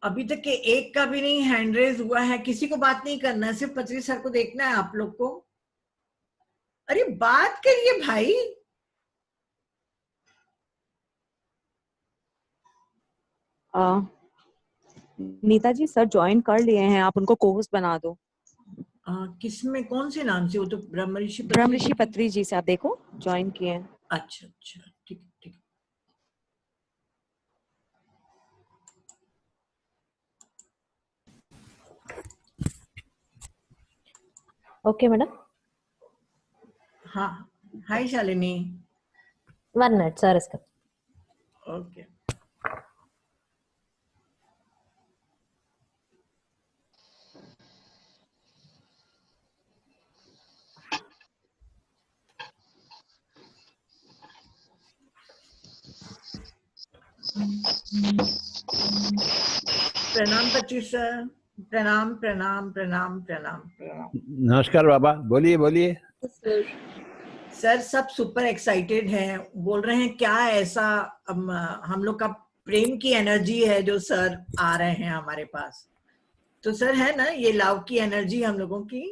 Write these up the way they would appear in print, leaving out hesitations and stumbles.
अभी तक के एक का भी नहीं हैंड रेज हुआ है। किसी को बात नहीं करना है, सिर्फ पचरी सर को देखना है आप लोग को। अरे बात करिए भाई। नीता जी सर ज्वाइन कर लिए हैं, आप उनको को-होस्ट बना दो। किसमें, कौन से नाम से? वो तो ब्रह्मऋषि पत्री जी से आप देखो ज्वाइन किए हैं। अच्छा अच्छा, ठीक ठीक। Okay madam. हाँ, हाय शालिनी। 1 मिनट सर इसका। ओके। प्रणाम पच्चीस सर। प्रणाम प्रणाम प्रणाम प्रणाम प्रणाम। नमस्कार बाबा, बोलिए बोलिए। सर सब सुपर एक्साइटेड हैं, बोल रहे हैं क्या ऐसा हम लोग का प्रेम की एनर्जी है जो सर आ रहे हैं हमारे पास। तो सर है ना ये लव की एनर्जी हम लोगों की?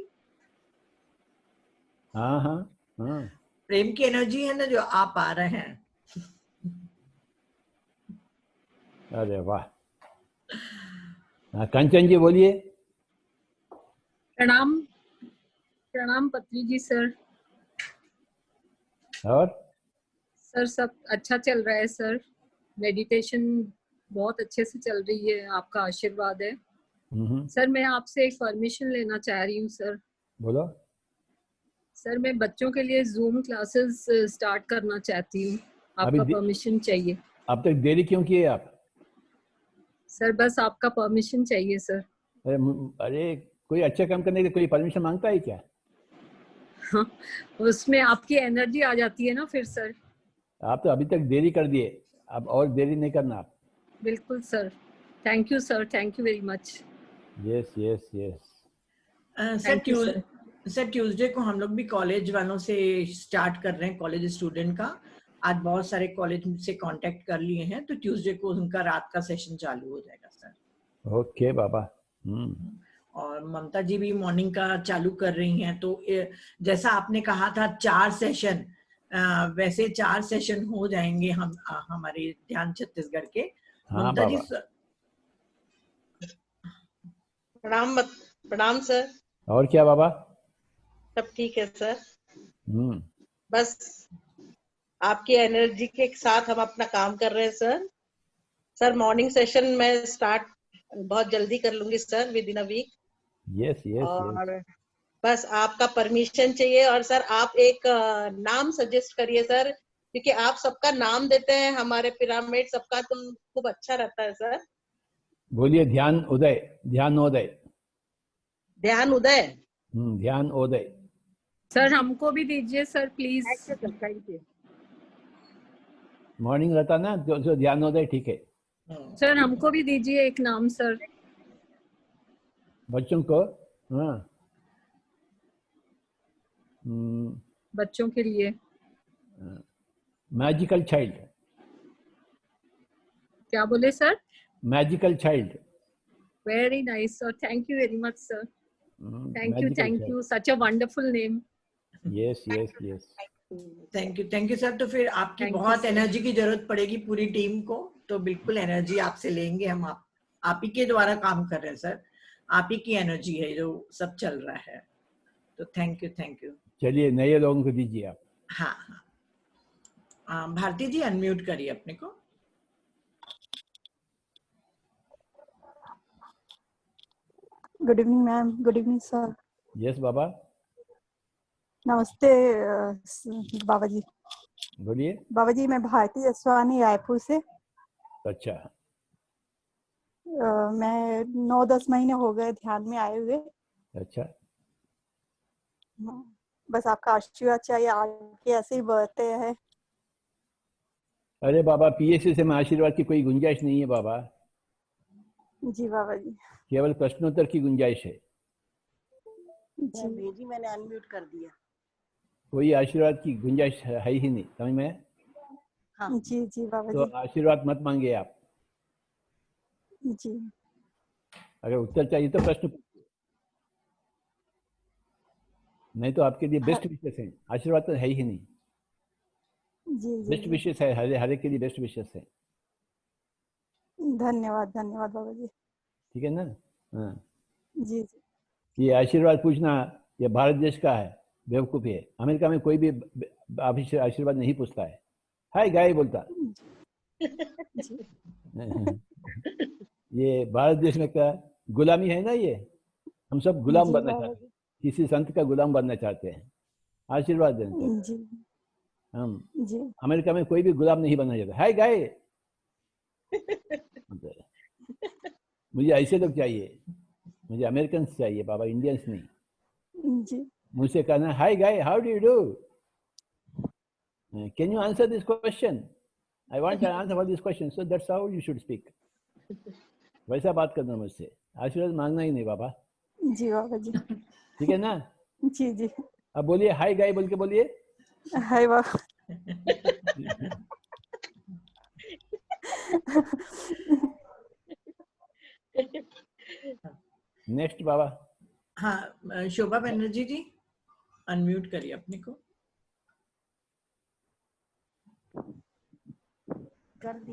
हाँ हाँ हाँ, प्रेम की एनर्जी है ना जो आप आ रहे हैं। अरे वाह। कंचन जी बोलिए। प्रणाम प्रणाम पत्री जी सर। और सर सब अच्छा चल रहा है सर, मेडिटेशन बहुत अच्छे से चल रही है, आपका आशीर्वाद है। सर मैं आपसे एक परमिशन लेना चाह रही हूँ सर। बोलो। सर मैं बच्चों के लिए जूम क्लासेस स्टार्ट करना चाहती हूँ, आपका परमिशन चाहिए। अब तक देरी क्यों की है आप? सर बस आपका परमिशन चाहिए सर। अरे कोई अच्छा काम करने के कोई परमिशन मांगता है क्या? हाँ, उसमें आपकी एनर्जी आ जाती है ना फिर सर। आप तो अभी तक देरी कर दिए, अब और देरी नहीं करना आप। बिल्कुल sir, thank you sir, thank you very much. Yes yes yes. Sir Tuesday को हम लोग भी कॉलेज वालों से स्टार्ट कर रहे हैं, कॉलेज स्टूडेंट का। आज बहुत सारे कॉलेज से कांटेक्ट कर लिए हैं, तो ट्यूसडे को उनका रात का सेशन चालू हो जाएगा सर। ओके बाबा। और ममता जी भी मॉर्निंग का चालू कर रही हैं। तो जैसा आपने कहा था 4 सेशन, वैसे 4 सेशन हो जाएंगे हम हमारे ध्यान छत्तीसगढ़ के। हाँ ममता जी। प्रणाम प्रणाम सर। और क्या बाबा? सब ठीक है सर। बस आपकी एनर्जी के साथ हम अपना काम कर रहे हैं सर। सर मॉर्निंग सेशन में स्टार्ट बहुत जल्दी कर लूंगी sir, within a week. Yes yes. और बस आपका परमिशन चाहिए। और सर आप एक नाम सजेस्ट करिए सर, क्योंकि आप सबका नाम देते हैं, हमारे पिरामिड सबका तो खूब अच्छा रहता है सर। बोलिए। ध्यान उदय। ध्यान उदय। ध्यान उदय। ध्यान उदय। सर हमको भी दीजिए sir please. Thank you. Morning रहता ना जो ध्यान उदय, ठीक है। सर हमको भी दीजिए एक नाम सर। बच्चों को? हाँ। बच्चों के लिए मैजिकल चाइल्ड। क्या बोले sir? Magical child. Very nice sir, thank you very much sir. Thank you, such a wonderful name. Yes yes yes. Thank you sir. तो फिर आपकी बहुत एनर्जी की जरूरत पड़ेगी पूरी टीम को, तो बिल्कुल एनर्जी आपसे लेंगे हम। आप ही के द्वारा काम कर रहे हैं सर, आप ही की एनर्जी है जो सब चल रहा है। तो थैंक यू। चलिए नए लोगों को दीजिए आप। हाँ हाँ, भारती जी अनम्यूट करिए अपने को। Good evening ma'am. Good evening sir. Yes बाबा, नमस्ते बाबा जी। बोलिए। बाबा जी, मैं भारती जसवानी रायपुर से। अच्छा, मैं 9-10 महीने हो गए ध्यान में आए हुए। अच्छा, बस आपका आशीर्वाद चाहिए, आगे ऐसे ही बढ़ते हैं। अरे बाबा, पीएससी से में आशीर्वाद की कोई गुंजाइश नहीं है बाबा, जी बाबा जी। केवल प्रश्नोत्तर की गुंजाइश है। जी भेजी, मैंने अनम्यूट कर दिया। कोई आशीर्वाद की गुंजाइश है ही नहीं, समझ में? हाँ। जी जी बाबा तो जी। आशीर्वाद मत मांगिए आप। जी अगर उत्तर चाहिए तो प्रश्न पूछिए, नहीं तो आपके लिए बेस्ट विशेष है। आशीर्वाद तो है ही नहीं, जी बेस्ट जी। विशेष है, हर एक के लिए बेस्ट विशेष है। धन्यवाद धन्यवाद बाबा जी। ठीक है ना? हाँ, जी जी। ये आशीर्वाद पूछना ये भारत देश का है, बेवकूफ़ी है। अमेरिका में कोई भी आशीर्वाद नहीं पूछता है, हाय गाय बोलता। जी ये भारत देश में क्या गुलामी है ना, ये हम सब गुलाम बनना चाहते हैं, किसी संत का गुलाम बनना चाहते हैं, आशीर्वाद देना चाहते हैं हम। जी अमेरिका में कोई भी गुलाम नहीं बनना चाहता, हाय गाय। मुझे ऐसे लोग चाहिए, मुझे अमेरिकन चाहिए बाबा, इंडियंस नहीं। जी। मुझसे कहना hi guy, how do you do, can you answer this question, I want an answer for this question, so that's how you should speak. वैसा बात करना मुझसे, आशीर्वाद मांगना ही नहीं बाबा। जी बाबा जी। ठीक है ना? जी जी। अब बोलिए हाय गाय बोल के बोलिए। हाय बाबा। नेक्स्ट बाबा। हाँ, शोभा बनर्जी जी, अनम्यूट करिए अपने को। कर दी।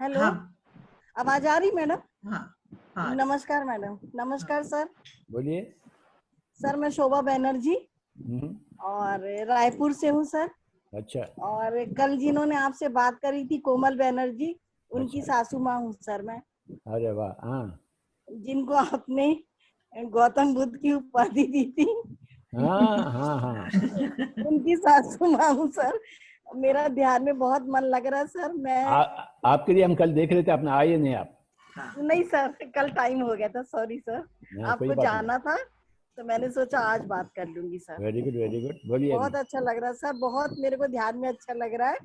हेलो, हाँ आवाज आ रही मैडम? हाँ हाँ। नमस्कार मैडम। नमस्कार सर। बोलिए। सर मैं शोभा बनर्जी और रायपुर से हूँ सर। अच्छा। और कल जिन्होंने आपसे बात करी थी कोमल बनर्जी, उनकी अच्छा। सासू माँ हूँ सर मैं। अरे वाह। हाँ जिनको आपने गौतम बुद्ध की उपाधि दी थी। हाँ हाँ हाँ। उनकी सासू माँ हूँ सर। मेरा ध्यान में बहुत मन लग रहा है सर। मैं आपके लिए हम कल देख रहे थे, अपना आइए नहीं आप। नहीं सर, कल टाइम हो गया था, सॉरी सर। आपको जाना था तो मैंने सोचा आज बात कर लूंगी sir. Very good very good, बोलिए। बहुत अच्छा लग रहा है सर, बहुत मेरे को ध्यान में अच्छा लग रहा है।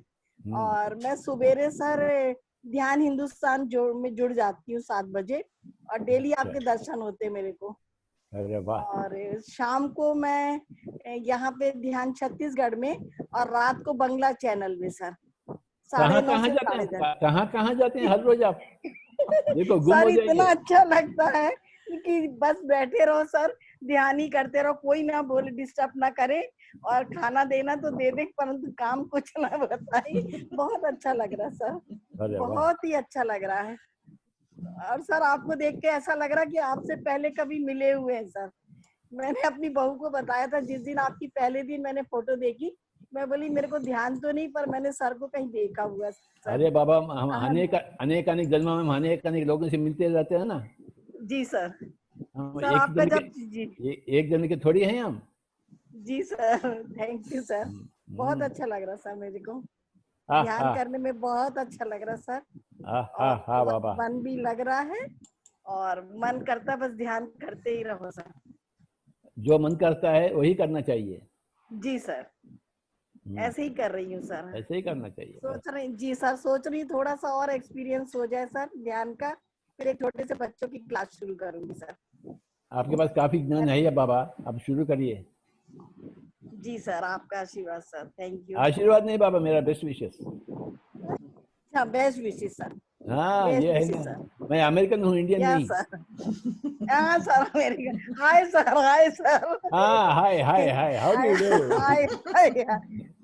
और मैं सुबेरे सर ध्यान हिंदुस्तान में जुड़ जाती हूँ 7 बजे और डेली आपके दर्शन होते हैं मेरे को। अरे वाह। और शाम को मैं यहाँ पे ध्यान छत्तीसगढ़ में और रात को बंगला चैनल में सर 9:30 से 10:30। कहाँ जाते हैं हर रोज आप? देखो गुम सर हो जाएंगे। इतना अच्छा लगता है कि बस बैठे रहो सर, ध्यान ही करते रहो, कोई ना बोले, डिस्टर्ब ना करे, और खाना देना तो दे दे परंतु काम कुछ ना बताए। बहुत अच्छा लग रहा है सर, बहुत ही अच्छा लग रहा है। और सर आपको देख के ऐसा लग रहा है कि आपसे पहले कभी मिले हुए हैं सर। मैंने अपनी बहू को बताया था जिस दिन आपकी पहले दिन मैंने फोटो देखी, मैं बोली मेरे को ध्यान तो नहीं पर मैंने सर को कहीं देखा हुआ सर। अरे बाबा, हम अनेक जन्मों में हम अनेक लोगों से मिलते रहते हैं ना। जी सर। हम सर आपका जब एक जन के थोड़ी हैं हम। जी सर, थैंक यू सर। बहुत अच्छा लग रहा सर मेरे को, ध्यान करने में बहुत अच्छा लग रहा सर। हाँ बाबा, मन भी लग रहा है और मन करता बस ध्यान करते ही रहो सर। जो मन करता है वही करना चाहिए। जी सर, ऐसे ही कर रही हूँ सर, ऐसे ही करना चाहिए। सोच रही जी सर, सोच रही थोड़ा सा और एक्सपीरियंस हो जाए सर ध्यान का, फिर एक छोटे से बच्चों की क्लास शुरू करूंगी सर। आपके पास काफी ज्ञान है बाबा, अब शुरू करिए। जी सर, आपका आशीर्वाद सर, थैंक यू। आशीर्वाद नहीं बाबा, मेरा बेस्ट विशेस। अच्छा, बेस्ट विशेस सर। हाँ ये है ना, मैं अमेरिकन हूँ, इंडियन नहीं। हाँ sir, American. Hi sir, hi sir. हाँ hi hi hi, how do you do? Hi hi,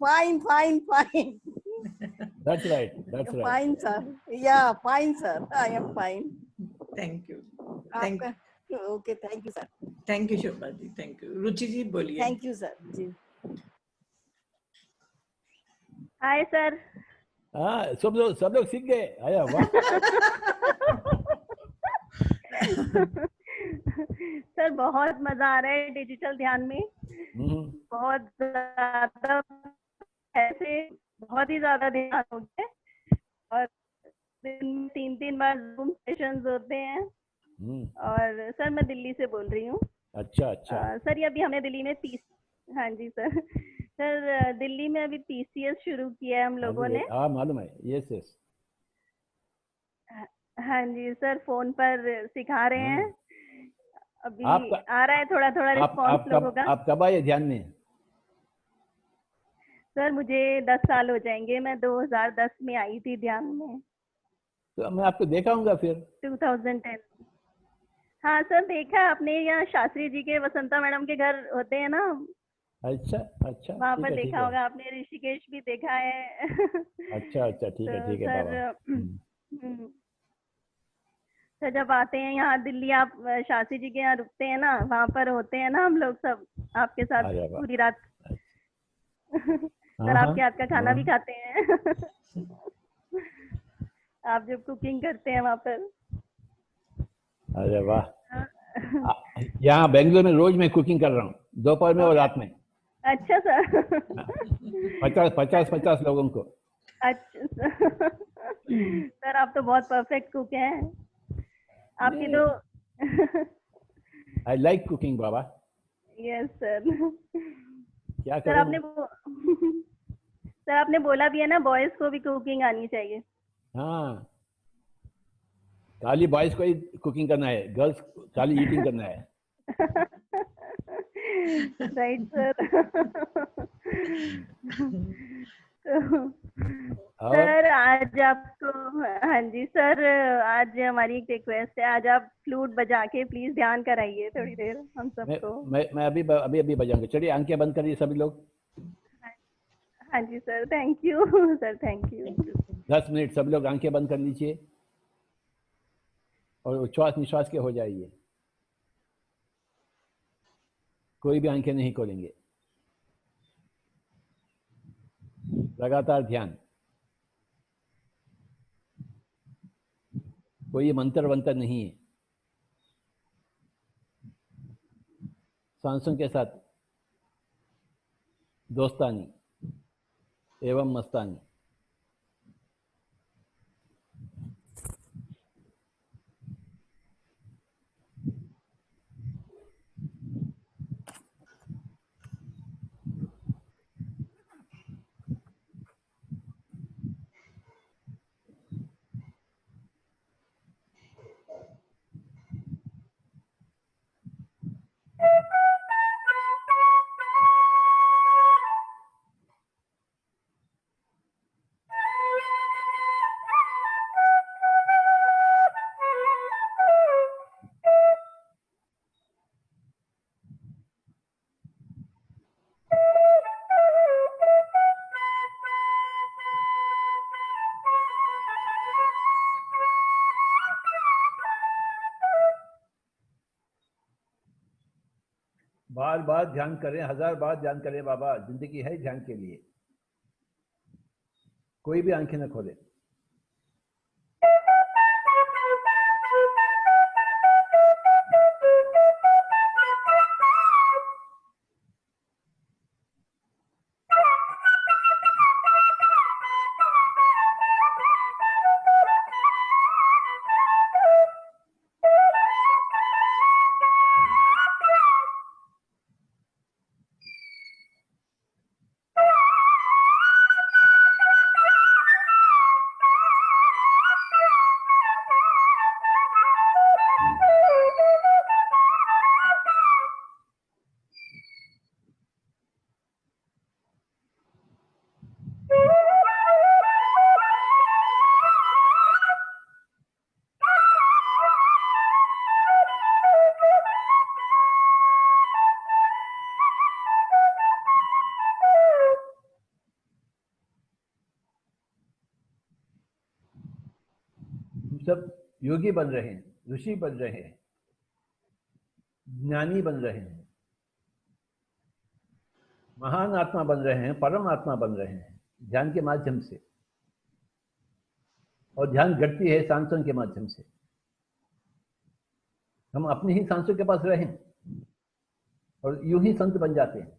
fine fine fine. That's right, that's right. Fine sir, yeah, fine sir, I am fine. Thank you. Okay, thank you sir. Thank you Shobha ji, thank you. Ruchi ji बोलिए। Thank you sir ji. Hi sir. हाँ, सब लोग सीख गए। आया वाह। Sir बहुत मजा आ रहा है डिजिटल ध्यान में। बहुत ज्यादा, ऐसे बहुत ही ज्यादा ध्यान हो गया और दिन में 3-3 बार जूम सेशंस होते हैं। और सर मैं दिल्ली से बोल रही हूँ। अच्छा अच्छा। सर ये अभी हमने दिल्ली में हाँ जी सर। सर दिल्ली में अभी पीसीएस शुरू किया है हम लोगों ने। हाँ मालूम है, यस यस। हाँ जी सर, फोन पर सिखा रहे हैं। अभी आपका आ रहा है थोड़ा थोड़ा रिस्पॉन्स लोगों का। आप कब आए ध्यान में? सर मुझे 10 साल हो जाएंगे, मैं 2010 में आई थी ध्यान में। तो मैं आपको देखा हूँगा फिर 2010। हाँ सर देखा है आपने, यहाँ शास्त्री जी के वसंता मैडम के घर होते हैं ना। अच्छा अच्छा, वहाँ ठीक पर है, ठीक देखा है। होगा आपने, ऋषिकेश भी देखा है। अच्छा अच्छा, ठीक है, तो ठीक है सर बाबा। सर जब आते हैं यहाँ दिल्ली, आप शास्त्री जी के यहाँ रुकते हैं ना, वहाँ पर होते हैं ना हम लोग सब आपके साथ अरे वाह। पूरी रात। सर हाँ आपके हाथ का खाना भी खाते हैं। आप जब कुकिंग करते हैं वहाँ पर। अरे वाह। यहाँ बेंगलोर में रोज मैं कुकिंग कर रहा हूँ, दोपहर में और रात में। अच्छा सर। 50 लोगों को। अच्छा सर आप तो बहुत परफेक्ट कुक हैं। आपकी तो I like cooking Baba. Yes sir. क्या सर करूँ? सर आपने बोला भी है ना, बॉयज को भी कुकिंग आनी चाहिए। हाँ, खाली बॉयज को ही कुकिंग करना है, गर्ल्स खाली ईटिंग करना है। Right sir. सर आज आपको, हाँ जी सर, आज हमारी एक रिक्वेस्ट है, आज आप फ्लूट बजा के प्लीज ध्यान कराइए थोड़ी देर हम सबको। मैं अभी बजाऊंगा। चलिए आंखें बंद करिए सभी लोग। हाँ जी sir, thank you sir, thank you. 10 minute सब लोग आंखें बंद कर लीजिए और उच्छ्वास निश्वास के हो जाइए। कोई भी आंखें नहीं खोलेंगे, लगातार ध्यान। कोई मंत्र वंत्र नहीं है, सांसों के साथ दोस्तानी एवं मस्तानी। बार बार ध्यान करें, 1000 बार ध्यान करें बाबा। जिंदगी है ध्यान के लिए। कोई भी आंखें न खोले। सब योगी बन रहे हैं, ऋषि बन रहे हैं, ज्ञानी बन रहे हैं, महान आत्मा बन रहे हैं, परम आत्मा बन रहे हैं ध्यान के माध्यम से। और ध्यान घटती है सांसों के माध्यम से। हम अपनी ही सांसों के पास रहें। और यूं ही संत बन जाते हैं।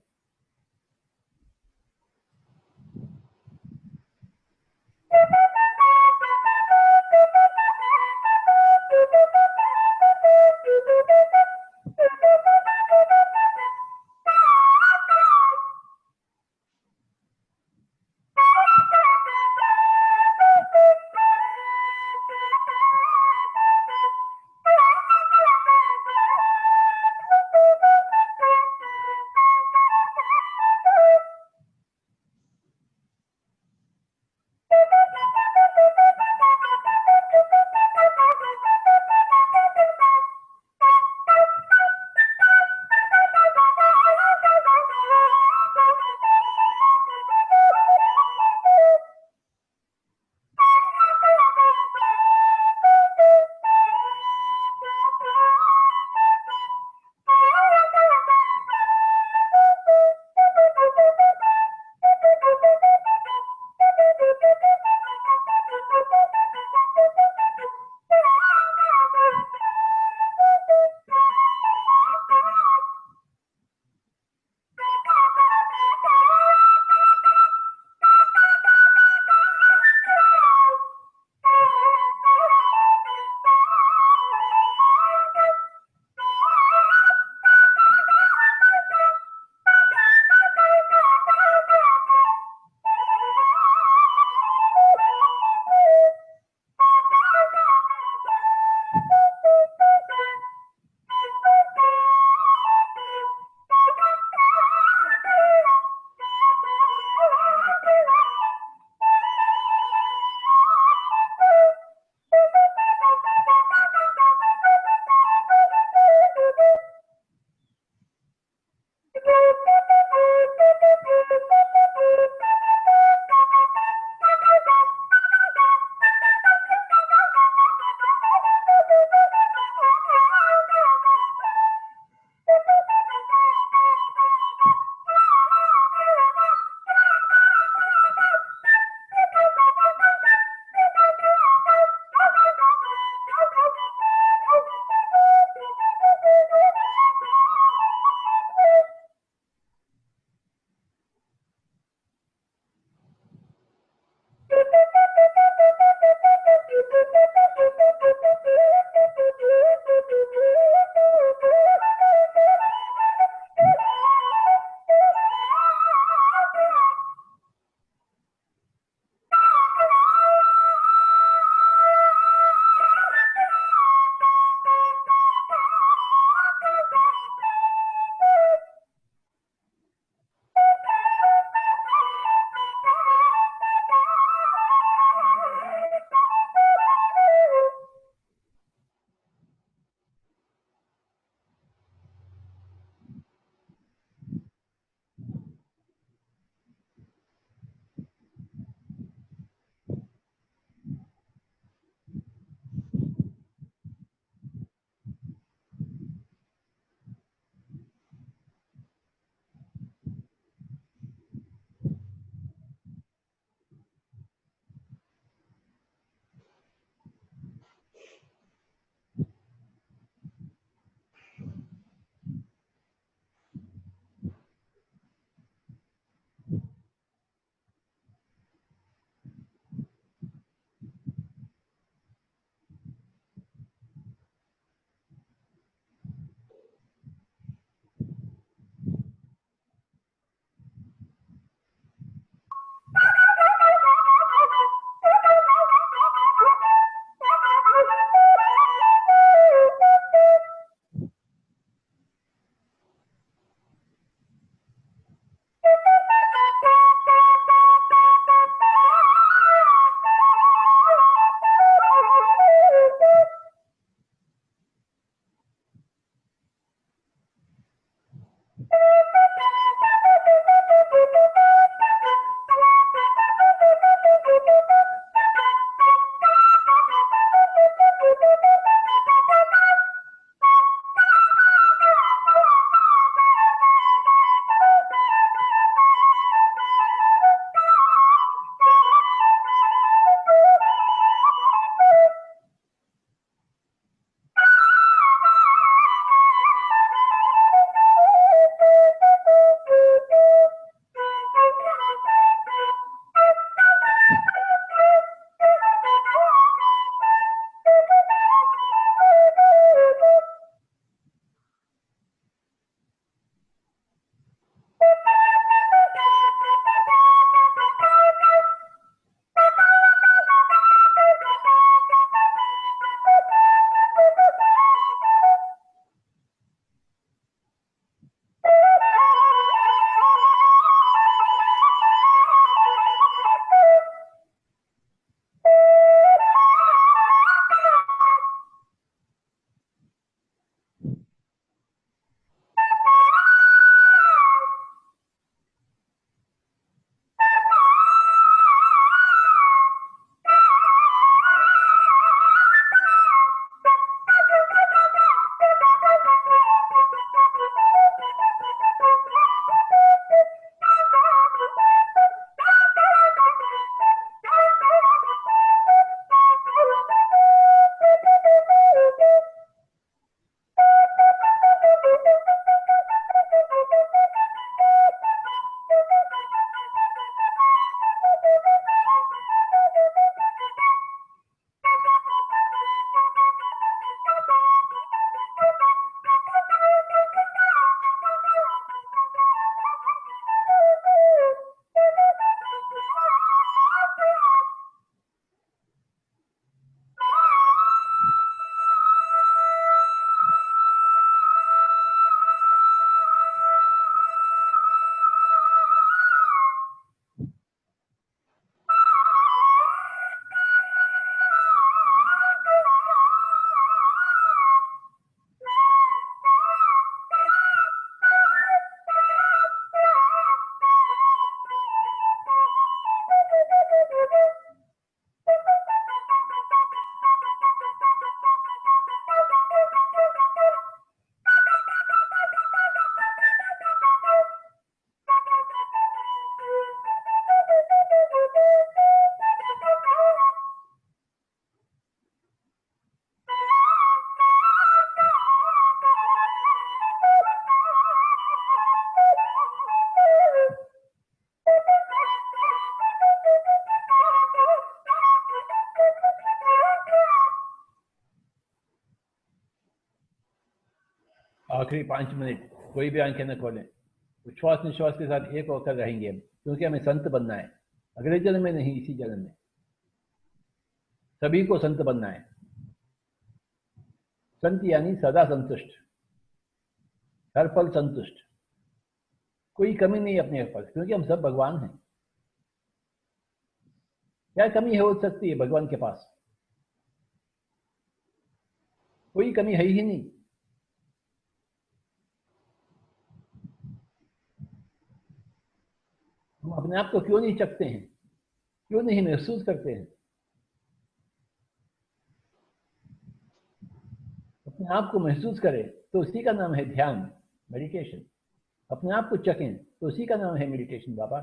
आखिरी 5 मिनट कोई भी आंखें न खोलें, उच्छ्वास निश्वास के साथ एक होकर रहेंगे हम, क्योंकि हमें संत बनना है, अगले जन्म में नहीं, इसी जन्म में सभी को संत बनना है। संत यानी सदा संतुष्ट, हर पल संतुष्ट, कोई कमी नहीं अपने पास, क्योंकि हम सब भगवान हैं। क्या कमी हो सकती है भगवान के पास? कोई कमी है ही नहीं। हम अपने आप को क्यों नहीं चखते हैं, क्यों नहीं महसूस करते हैं? अपने आप को महसूस करें तो उसी का नाम है ध्यान, मेडिटेशन। अपने आप को चखें तो उसी का नाम है मेडिटेशन बाबा।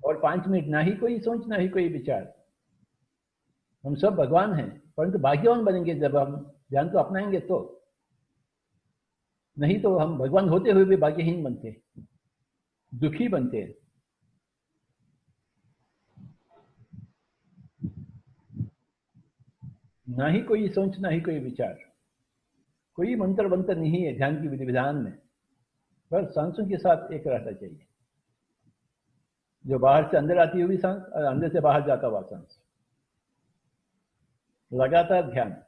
और 5 मिनट, ना ही कोई सोच, ना ही कोई विचार। हम सब भगवान हैं, परंतु भाग्यवान बनेंगे जब हम ध्यान को अपनाएंगे तो, नहीं तो हम भगवान होते हुए भी भाग्यहीन बनते, दुखी बनते हैं। ना ही कोई सोच, ना ही कोई विचार, कोई मंत्र वंत्र नहीं है ध्यान की विधि विधान में, बस सांसों के साथ एक रहना चाहिए। जो बाहर से अंदर आती हुई सांस और अंदर से बाहर जाता हुआ सांस, लगातार ध्यान।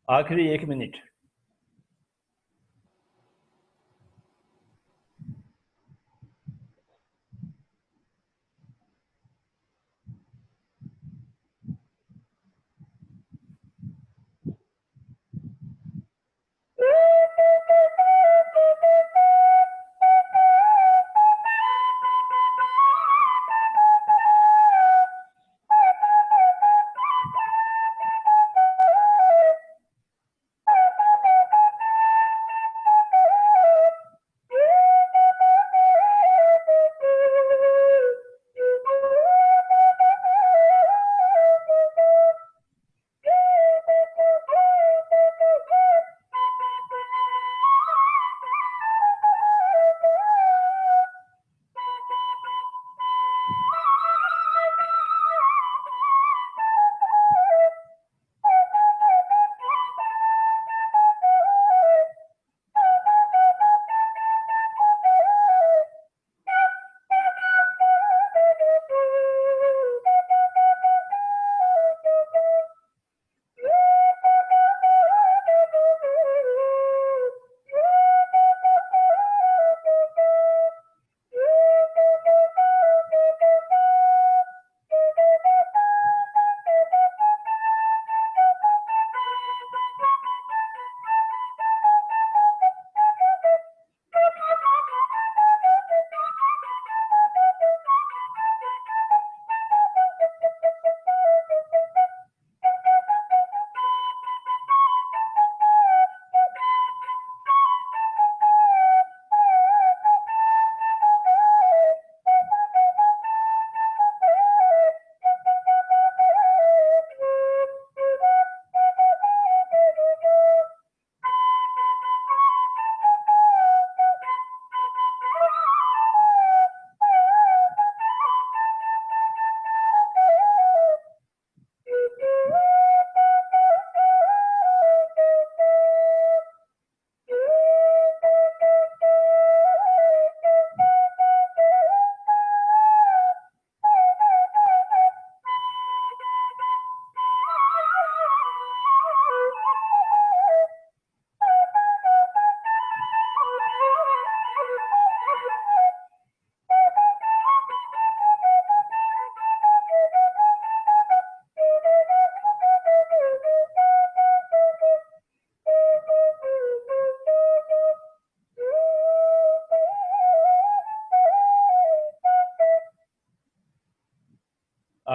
आखिरी 1 मिनट।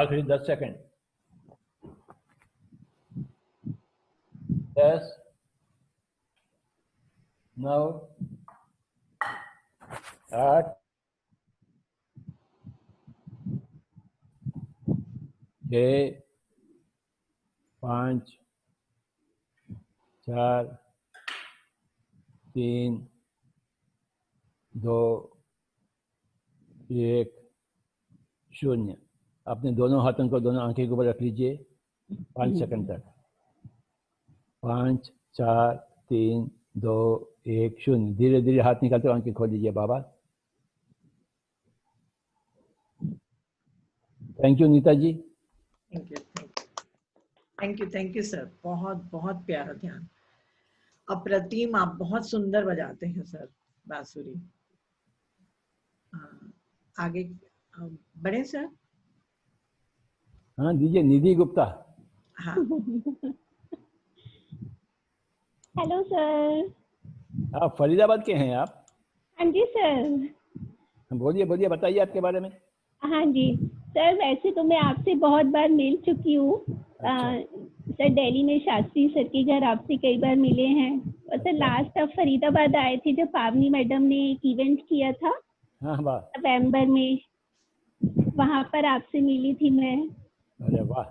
आखिरी 10 सेकंड। 10, 9, 8, 6, 5, 4, 3, 2, 1, 0। अपने दोनों हाथों को दोनों आंखें के ऊपर रख लीजिए 5 सेकंड तक। 5, 4, 3, 2, 1, 0। धीरे धीरे हाथ निकालते आंखें खोल लीजिए बाबा। Thank you Neeta ji. Thank you sir. बहुत बहुत प्यारा ध्यान। अप्रतिम, आप बहुत सुंदर बजाते हैं सर बांसुरी। आगे बढ़े सर। हाँ दीजिए, निधि गुप्ता। हाँ हेलो सर। आप फरीदाबाद के हैं आप? हाँ जी सर। बोलिए बोलिए, बताइए आपके बारे में। हाँ जी सर, वैसे तो मैं आपसे बहुत बार मिल चुकी हूँ। सर दिल्ली में शास्त्री सर के घर आपसे कई बार मिले हैं। और सर लास्ट आप फरीदाबाद आए थे जब पावनी मैडम ने एक इवेंट किया था। हाँ वाह। नवंबर में, वहाँ पर आपसे मिली थी मैं। अरे वाह।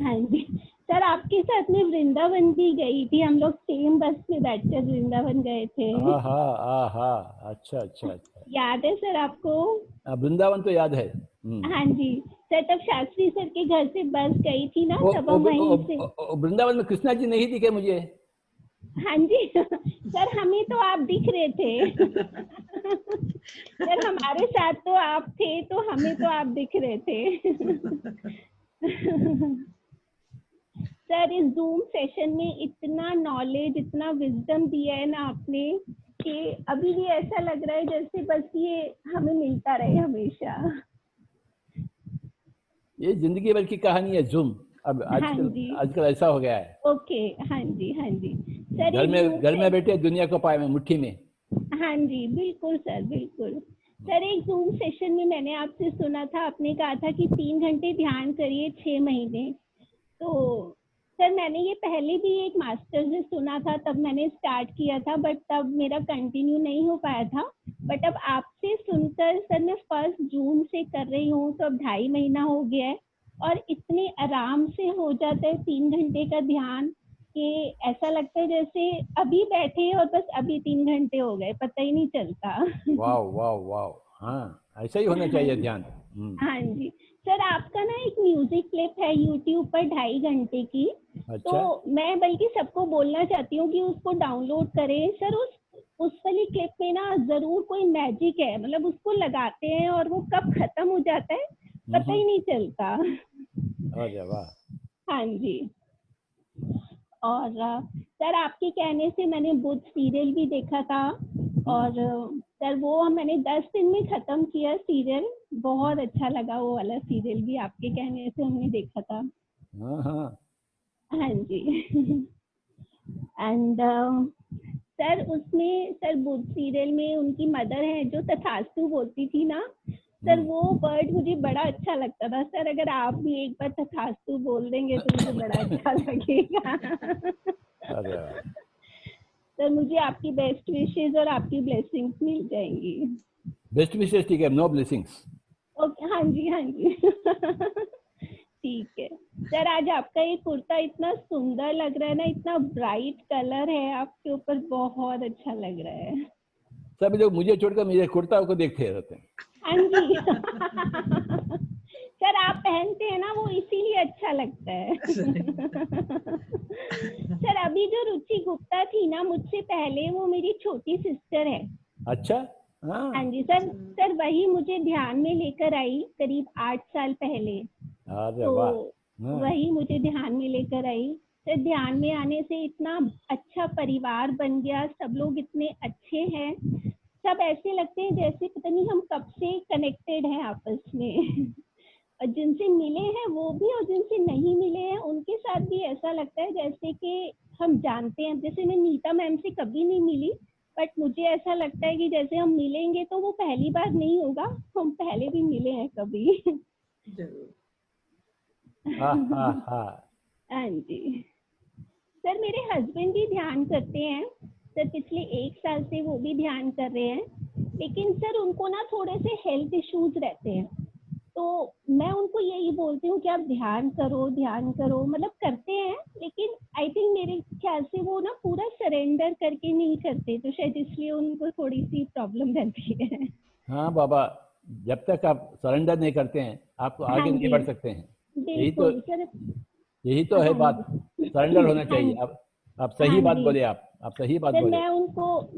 हाँ जी सर, आपके साथ में वृंदावन भी गई थी। हम लोग सेम बस में बैठकर वृंदावन गए थे। आहा, अच्छा अच्छा अच्छा। याद है सर आपको? वृंदावन तो याद है। हाँ जी सर, तब शास्त्री सर के घर से बस गई थी ना, तब हम वहीं से। वृंदावन में कृष्णा जी नहीं दिखे मुझे। हाँ जी सर, हमें तो आप दिख रहे थे सर, हमारे साथ तो आप थे, तो हमें तो आप दिख रहे थे सर इस जूम सेशन में इतना नॉलेज, इतना विजडम दिया है ना आपने, कि अभी भी ऐसा लग रहा है जैसे बस ये हमें मिलता रहे हमेशा। ये जिंदगी भर की कहानी है जूम। अब आजकल ऐसा हो गया है। ओके, हाँ जी हाँ जी सर। घर में बैठे दुनिया को पाए में मुट्ठी में। हाँ जी बिल्कुल सर, बिल्कुल सर। एक जूम सेशन में मैंने आपसे सुना था, आपने कहा था कि 3 घंटे ध्यान करिए 6 महीने। तो सर मैंने ये पहले भी एक मास्टर से सुना था, तब मैंने स्टार्ट किया था, बट तब मेरा कंटिन्यू नहीं हो पाया था। बट अब आपसे सुनकर सर मैं 1 जून से कर रही हूँ, तो अब 2.5 महीना हो गया है, और इतने आराम से हो जाता है 3 घंटे का ध्यान कि ऐसा लगता है जैसे अभी बैठे और बस अभी 3 घंटे हो गए, पता ही नहीं चलता। वाह वाह वाह। हाँ ऐसा ही होना चाहिए ध्यान। हाँ जी सर, आपका ना एक म्यूजिक क्लिप है यूट्यूब पर 2.5 घंटे की। अच्छा। तो मैं बल्कि सबको बोलना चाहती हूँ कि उसको डाउनलोड करें सर। उस वाली क्लिप में ना जरूर कोई मैजिक है, मतलब उसको लगाते हैं और वो कब खत्म हो जाता है पता ही नहीं चलता। अरे वाह। हाँ जी। और सर आपके कहने से मैंने बुद्ध सीरियल भी देखा था, और सर वो मैंने 10 दिन में खत्म किया सीरियल। बहुत अच्छा लगा वो वाला सीरियल भी, आपके कहने से हमने देखा था। हाँ जी एंड सर उसमें, सर बुद्ध सीरियल में उनकी मदर है जो तथास्तु बोलती थी ना सर, वो वर्ड मुझे बड़ा अच्छा लगता था सर। अगर आप भी एक बार तथास्तु बोल देंगे तो मुझे बड़ा अच्छा लगेगा सर मुझे आपकी बेस्ट विशेस और आपकी ब्लेसिंग्स मिल जाएंगी। बेस्ट विशेस ठीक है, नो ब्लेसिंग्स। ओके, हाँ जी हाँ जी ठीक है सर। आज आपका ये कुर्ता इतना सुंदर लग रहा है ना, इतना ब्राइट कलर है आपके ऊपर, बहुत अच्छा लग रहा है। सब लोग मुझे छोड़कर मेरे कुर्ता को देखते रहते हैं। हाँ जी सर आप पहनते हैं ना वो इसीलिए अच्छा लगता है सर अभी जो रुचि गुप्ता थी ना मुझसे पहले, वो मेरी छोटी सिस्टर है। अच्छा। हाँ जी सर। सर वही मुझे ध्यान में लेकर आई करीब 8 साल पहले। अरे वाह। तो वही मुझे ध्यान में लेकर आई सर। ध्यान में आने से इतना अच्छा परिवार बन गया, सब लोग इतने अच्छे हैं, सब ऐसे लगते हैं जैसे पता नहीं हम कब से कनेक्टेड हैं आपस में और जिनसे मिले हैं वो भी, और जिनसे नहीं मिले हैं उनके साथ भी ऐसा लगता है जैसे कि हम जानते हैं। जैसे मैं नीता मैम से कभी नहीं मिली, बट मुझे ऐसा लगता है कि जैसे हम मिलेंगे तो वो पहली बार नहीं होगा, हम पहले भी मिले हैं कभी जरूर। हाँ जी सर, मेरे हस्बैंड भी ध्यान करते हैं सर, पिछले 1 साल से वो भी ध्यान कर रहे हैं, लेकिन सर उनको ना थोड़े से हेल्थ इश्यूज रहते हैं, तो मैं उनको यही बोलती हूँ कि आप ध्यान करो, मतलब करते हैं, लेकिन आई थिंक मेरे ख्याल से वो ना पूरा सरेंडर करके नहीं करते, तो शायद इसलिए उनको थोड़ी सी प्रॉब्लम रहती है। हाँ बाबा, जब तक आप सरेंडर नहीं करते हैं आप तो आगे नहीं बढ़ सकते हैं। यही तो है बात, सरेंडर होना चाहिए। आप सही बात बोले, आप सही बात बोले।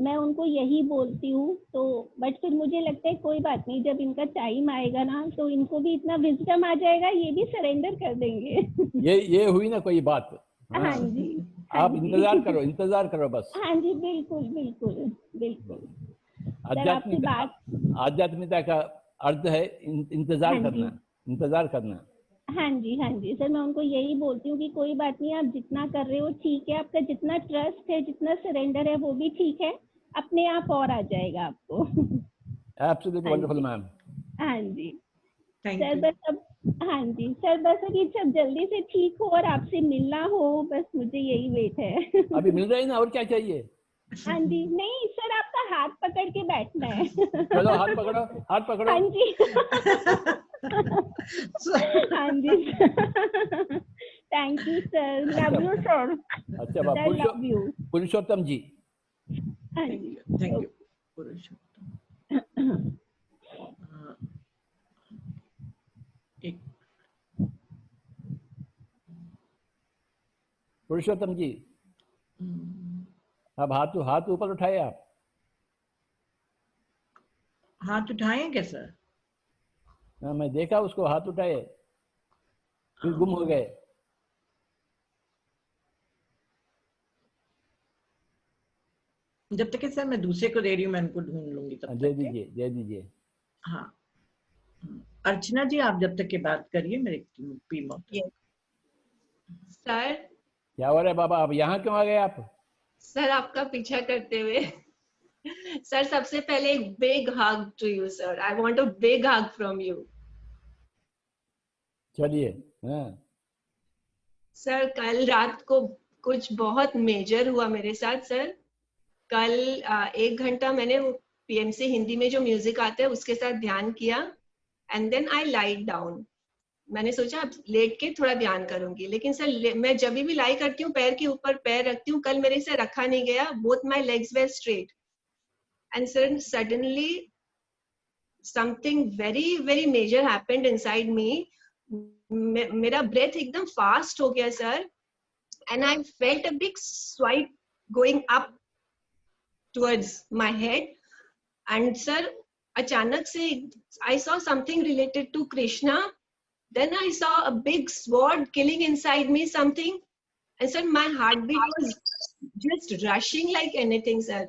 मैं उनको यही बोलती हूँ, तो बट फिर मुझे लगता है कोई बात नहीं, जब इनका टाइम आएगा ना तो इनको भी इतना विजडम आ जाएगा, ये भी सरेंडर कर देंगे। ये हुई ना कोई बात। हाँ जी, आप इंतजार करो बस। हाँ जी, बिल्कुल। आध्यात्मिकता का अर्थ है इंतजार करना। हाँ जी सर, मैं उनको यही बोलती हूँ कि कोई बात नहीं, आप जितना कर रहे हो ठीक है, आपका जितना ट्रस्ट है, जितना सरेंडर है वो भी ठीक है, अपने आप और आ जाएगा आपको। Absolutely wonderful ma'am. हाँ जी सर, बस अब ये सब जल्दी से ठीक हो और आपसे मिलना हो, बस मुझे यही वेट है। अभी मिल रही ना, और क्या चाहिए? हाँ जी, नहीं सर, आपका हाथ पकड़ के बैठना है। चलो हाथ पकड़ो। हाँ जी। हाँ जी, thank you sir, love you sir. अच्छा बाबा, पुरुषोत्तम जी। हाँ जी, थैंक यू पुरुषोत्तम। पुरुषोत्तम जी, अब हाथ ऊपर उठाए। आप हाथ उठाए क्या सर? हाँ, मैं देखा उसको हाथ उठाए, फिर गुम हो गए। जब तक सर मैं दूसरे को दे रही हूँ, मैं उनको ढूंढ लूंगी तब तक। दे दीजिए। हाँ, अर्चना जी आप जब तक की बात करिए, मेरे पीमो। सर क्या हो रहा है बाबा, आप यहाँ क्यों आ गए? आप सर आपका पीछा करते हुए। सर सबसे पहले एक big hug to you sir, I want a big hug from you. चलिए। सर कल रात को कुछ बहुत मेजर हुआ मेरे साथ सर। कल 1 घंटा मैंने पीएमसी हिंदी में जो म्यूजिक आता है उसके साथ ध्यान किया, and then I lied down. मैंने सोचा अब लेट के थोड़ा ध्यान करूंगी, लेकिन सर मैं जब भी लाई करती हूँ पैर के ऊपर पैर रखती हूँ, कल मेरे से रखा नहीं गया, both my legs were straight, and sir suddenly something very very major happened inside me. मेरा ब्रेथ एकदम फास्ट हो गया sir, and I felt a big swipe going up towards my head, and sir अचानक से I saw something related to Krishna. Then I saw a big sword killing inside me something, and sir my heartbeat was just rushing like anything sir.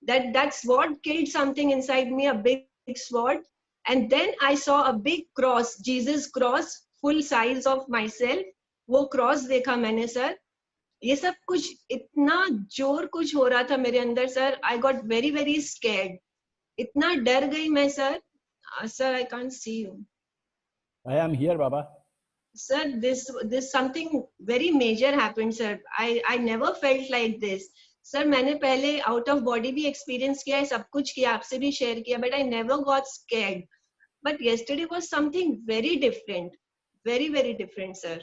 That sword killed something inside me, a big sword, and then I saw a big cross, Jesus cross, full size of myself. वो cross देखा मैंने sir. ये सब कुछ इतना जोर कुछ हो रहा था मेरे अंदर sir. I got very very scared. इतना डर गई मैं sir. Sir I can't see you. I am here, Baba. Sir, this something very major happened, sir. I never felt like this. Sir, मैंने पहले out of body भी experience किया है, सब कुछ किया, आपसे भी share किया, but I never got scared. But yesterday was something very different, very very different, sir.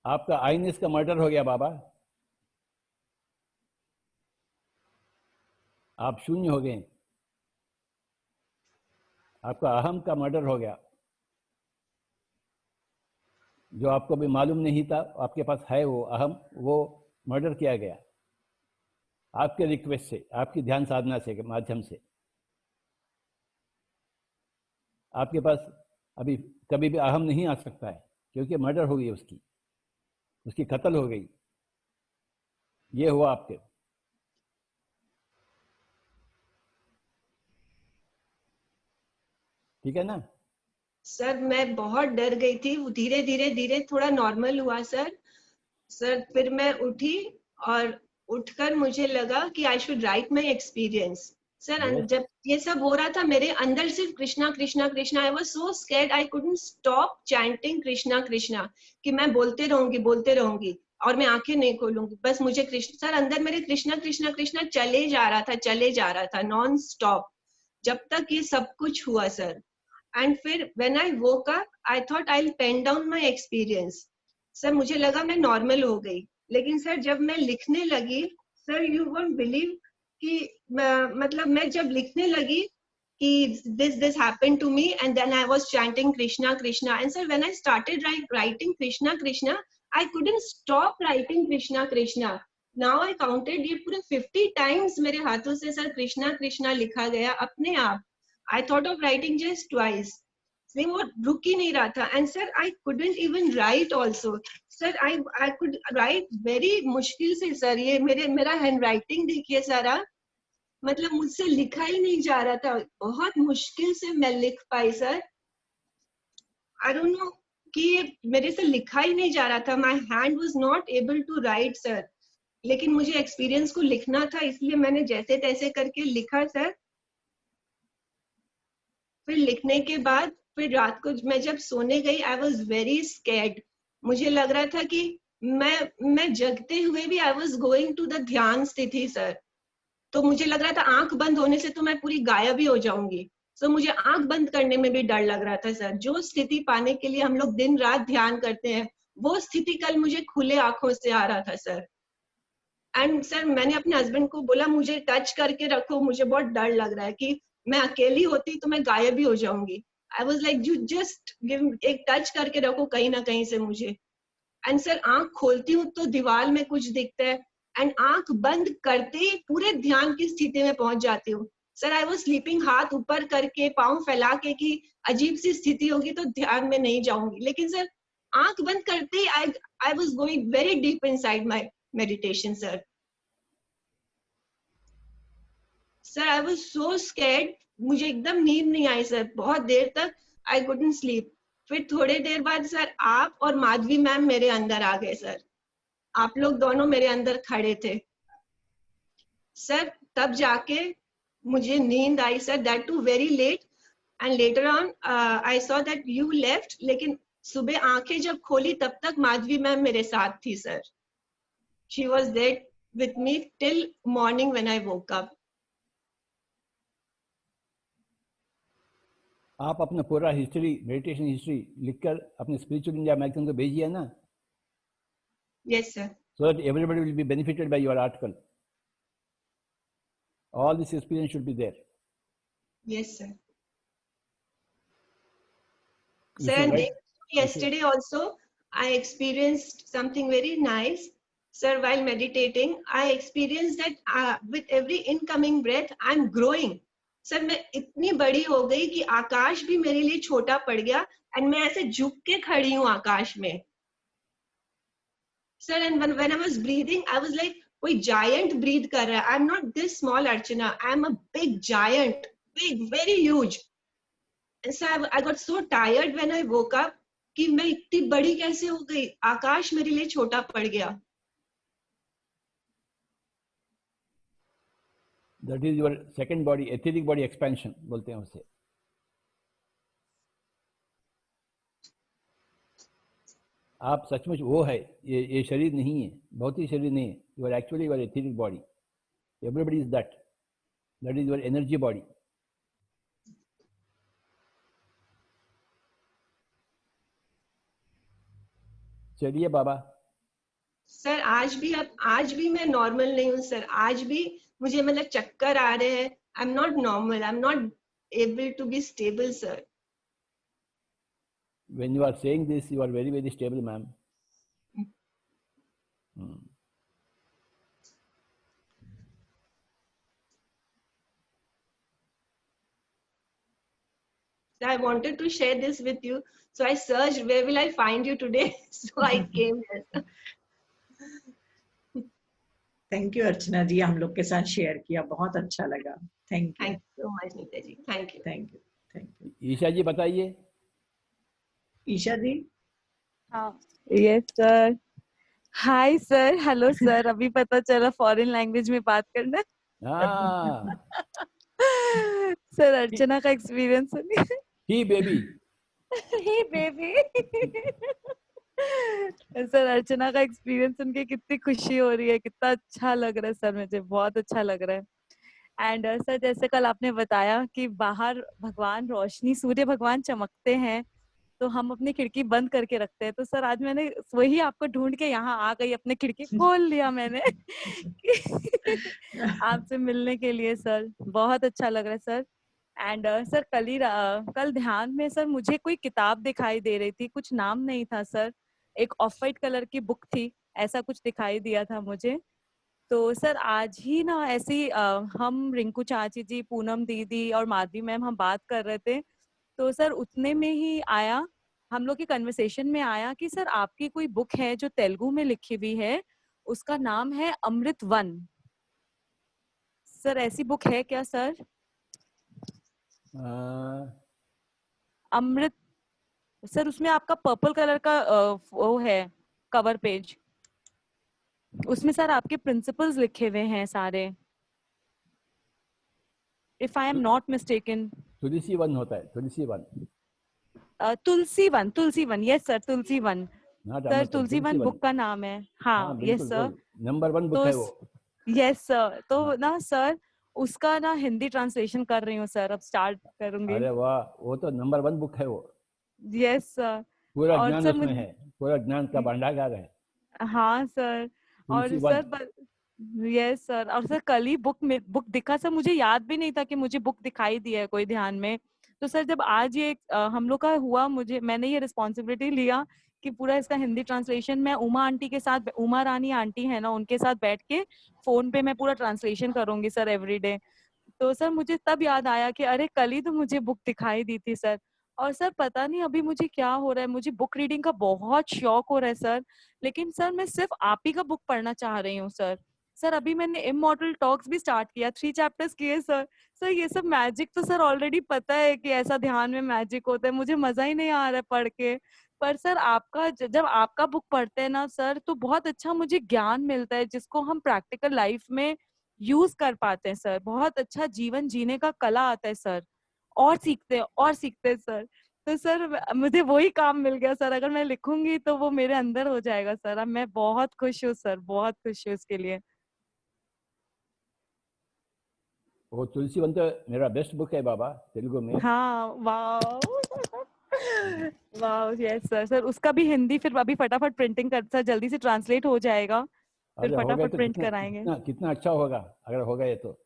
आपका आइनिस का मर्डर हो गया बाबा. आप शून्य हो गए. आपका अहम का मर्डर हो गया. जो आपको भी मालूम नहीं था आपके पास है वो अहम, वो मर्डर किया गया आपके रिक्वेस्ट से, आपकी ध्यान साधना से के माध्यम से. आपके पास अभी कभी भी अहम नहीं आ सकता है क्योंकि मर्डर हो गई, उसकी कत्ल हो गई. ये हुआ आपके. ठीक है ना सर? मैं बहुत डर गई थी. धीरे धीरे थोड़ा नॉर्मल हुआ सर. फिर मैं उठी और उठकर मुझे लगा कि I should write my experience. Sir जब ये सब हो रहा था मेरे अंदर सिर्फ कृष्णा कृष्णा कृष्णा, आई was so scared, I couldn't stop chanting Krishna Krishna, कि मैं बोलते रहूंगी और मैं आंखें नहीं खोलूंगी, बस मुझे कृष्ण, सर अंदर मेरे कृष्णा कृष्णा कृष्णा चले जा रहा था नॉन स्टॉप, जब तक ये सब कुछ हुआ सर। एंड फिर when I woke up I thought I will pen down my experience. Sir मुझे लगा मैं नॉर्मल हो गई, लेकिन सर जब मैं लिखने लगी, सर यू वोंट बिलीव कि मतलब मैं जब लिखने लगी कि this happened to me, and then I was chanting Krishna Krishna, and sir when I started writing Krishna Krishna, I couldn't stop writing Krishna Krishna. Now I counted, ये पूरे 50 times मेरे हाथों से सर कृष्णा कृष्णा लिखा गया अपने आप। I thought of writing just twice, नहीं वो रुक ही नहीं रहा था। And sir I couldn't even write also, sir I could write very मुश्किल से सर, ये मेरा हैंड राइटिंग देखिए सारा, मतलब मुझसे लिखा ही नहीं जा रहा था, बहुत मुश्किल से मैं लिख पाई सर। आई डोंट नो कि मेरे से लिखा ही नहीं जा रहा था, my hand was not able to write sir, लेकिन मुझे एक्सपीरियंस को लिखना था इसलिए मैंने जैसे तैसे करके लिखा सर। फिर लिखने के बाद फिर रात को मैं जब सोने गई आई वाज वेरी स्कैर्ड, मुझे लग रहा था कि मैं जगते हुए भी I was going to the ध्यान स्थिति सर, तो मुझे लग रहा था आंख बंद होने से तो मैं पूरी गायब ही हो जाऊंगी, तो मुझे आंख बंद करने में भी डर लग रहा था सर। जो स्थिति पाने के लिए हम लोग दिन रात ध्यान करते हैं, वो स्थिति कल मुझे खुले आंखों से आ रहा था सर। एंड सर मैंने अपने हस्बैंड को बोला मुझे टच करके रखो, मुझे बहुत डर लग रहा है कि मैं अकेली होती तो मैं गायब ही हो जाऊंगी। I was like you just give, एक टच करके रखो कहीं ना कहीं से मुझे। एंड सर आंख खोलती हूँ तो दीवार में कुछ दिखता है, एंड आंख बंद करते ही पूरे ध्यान की स्थिति में पहुंच जाती हूँ सर। आई वाज स्लीपिंग हाथ ऊपर करके पांव फैला के कि अजीब सी स्थिति होगी तो ध्यान में नहीं जाऊंगी, लेकिन सर आंख बंद करते ही I was going very deep inside my meditation sir. Sir I was so scared, मुझे एकदम नींद नहीं आई सर, बहुत देर तक आई कुडंट स्लीप। फिर थोड़ी देर बाद सर आप और माधवी मैम मेरे अंदर आ गए सर, आप लोग दोनों मेरे अंदर खड़े थे सर, तब जाके मुझे नींद आई sir, that too very late. And later on I saw that you left, लेकिन सुबह आंखें जब खोली तब तक माधवी मैम मेरे साथ थी sir, she was there with me till morning when I woke up. आप अपना पूरा हिस्ट्री, मेडिटेशन हिस्ट्री लिखकर अपने स्पिरिचुअल इंडिया मैगजीन को भेजिए ना। Yes sir. So that everybody will be benefited by your article. All this experience should be there. Yes sir. Sir, and yesterday also I experienced something very nice. Sir, while meditating, I experienced that with every incoming breath, I'm growing. Sir मैं इतनी बड़ी हो गई कि आकाश भी मेरे लिए छोटा पड़ गया, एंड मैं ऐसे झुक के खड़ी हूँ आकाश में sir. And when I was breathing I was like कोई जायंट ब्रीथ कर रहा है। आई am not this small Archana, I am a big giant, big very huge. Sir I got so tired when I woke up कि मैं इतनी बड़ी कैसे हो गई, आकाश मेरे लिए छोटा पड़ गया। That is your second body, etheric body expansion बोलते हैं उसे। आप सचमुच वो है, ये शरीर नहीं है, भौतिक शरीर नहीं है। You are actually your etheric body. Everybody is that. That is your energy body. चलिए बाबा। सर आज भी मैं नॉर्मल नहीं हूँ सर, आज भी मुझे मतलब चक्कर आ रहे हैं। I am not normal, I am not able to be stable sir. When you are saying this, you are very, very stable, ma'am. So I wanted to share this with you. So I searched where will I find you today. So I came here. Thank you Archana ji, हम लोग के साथ share किया, बहुत अच्छा लगा। Thank you so much Neeta ji, thank you thank you thank you. Isha ji बताइए। ईशा जी। हाँ yes sir. Hi sir, hello sir. अभी पता चला फॉरेन लैंग्वेज में बात करना। हाँ सर अर्चना का एक्सपीरियंस सुनिए। ही बेबी। हे बेबी। सर अर्चना का एक्सपीरियंस सुन के कितनी खुशी हो रही है, कितना अच्छा लग रहा है सर, मुझे बहुत अच्छा लग रहा है। एंड सर जैसे कल आपने बताया कि बाहर भगवान रोशनी, सूर्य भगवान चमकते हैं तो हम अपनी खिड़की बंद करके रखते हैं, तो सर आज मैंने वही आपको ढूंढ के यहाँ आ गई, अपनी खिड़की खोल लिया मैंने आपसे मिलने के लिए। सर बहुत अच्छा लग रहा है सर। एंड सर कल ध्यान में सर मुझे कोई किताब दिखाई दे रही थी, कुछ नाम नहीं था सर, एक ऑफ वाइट कलर की बुक थी, ऐसा कुछ दिखाई दिया था मुझे। तो सर आज ही ना ऐसी हम रिंकू चाची जी, पूनम दीदी और माधवी मैम हम बात कर रहे थे, तो सर उतने में ही आया, हम लोग की कन्वर्सेशन में आया कि सर आपकी कोई बुक है जो तेलुगु में लिखी हुई है, उसका नाम है अमृत वन। सर ऐसी बुक है क्या सर? अमृत सर, उसमें आपका पर्पल कलर का वो है कवर पेज, उसमें सर आपके प्रिंसिपल्स लिखे हुए हैं सारे, if I am not mistaken. Tulsi one होता है, तुलसी वन। तुलसी वन, यस सर, तुलसी वन सर, तुलसी वन बुक का नाम है। हाँ यस सर, नंबर 1 बुक है वो। यस सर, तो ना सर उसका ना हिंदी ट्रांसलेशन कर रही हूँ सर, अब स्टार्ट करूंगी। अरे वाह, वो तो नंबर 1 बुक है वो। यस सर, पूरा ज्ञान उसमें है, पूरा ज्ञान का भंडागार है। हाँ सर, और सर यस सर, और सर कल ही बुक दिखा सर, मुझे याद भी नहीं था कि मुझे बुक दिखाई दी है कोई ध्यान में। तो सर जब आज ये हम लोग का हुआ, मैंने ये रिस्पॉन्सिबिलिटी लिया कि पूरा इसका हिंदी ट्रांसलेशन मैं उमा आंटी के साथ, उमा रानी आंटी है ना, उनके साथ बैठ के फोन पे मैं पूरा ट्रांसलेशन करूंगी सर एवरीडे। तो सर मुझे तब याद आया कि अरे कल ही तो मुझे बुक दिखाई दी थी सर। और सर पता नहीं अभी मुझे क्या हो रहा है, मुझे बुक रीडिंग का बहुत शौक हो रहा है सर, लेकिन सर मैं सिर्फ आप ही का बुक पढ़ना चाह रही हूँ सर। सर अभी मैंने इमॉर्टल टॉक्स भी स्टार्ट किया, 3 चैप्टर्स किए सर। सर ये सब मैजिक तो सर ऑलरेडी पता है कि ऐसा ध्यान में मैजिक होता है, मुझे मजा ही नहीं आ रहा है पढ़ के। पर सर आपका जब आपका बुक पढ़ते हैं ना सर, तो बहुत अच्छा मुझे ज्ञान मिलता है जिसको हम प्रैक्टिकल लाइफ में यूज कर पाते हैं सर, बहुत अच्छा जीवन जीने का कला आता है सर, और सीखते हैं सर। तो सर मुझे वही काम मिल गया सर, अगर मैं लिखूंगी तो वो मेरे अंदर हो जाएगा सर। अब मैं बहुत खुश हूँ सर, बहुत खुश हूँ इसके लिए। वो तुलसी वन तो मेरा बेस्ट बुक है बाबा, तेलुगु में। हाँ वाह वाह, यस सर। सर उसका भी हिंदी फिर अभी फटाफट प्रिंटिंग कर सर, जल्दी से ट्रांसलेट हो जाएगा, फिर फटाफट तो प्रिंट कराएंगे। कितना अच्छा होगा अगर हो गए तो।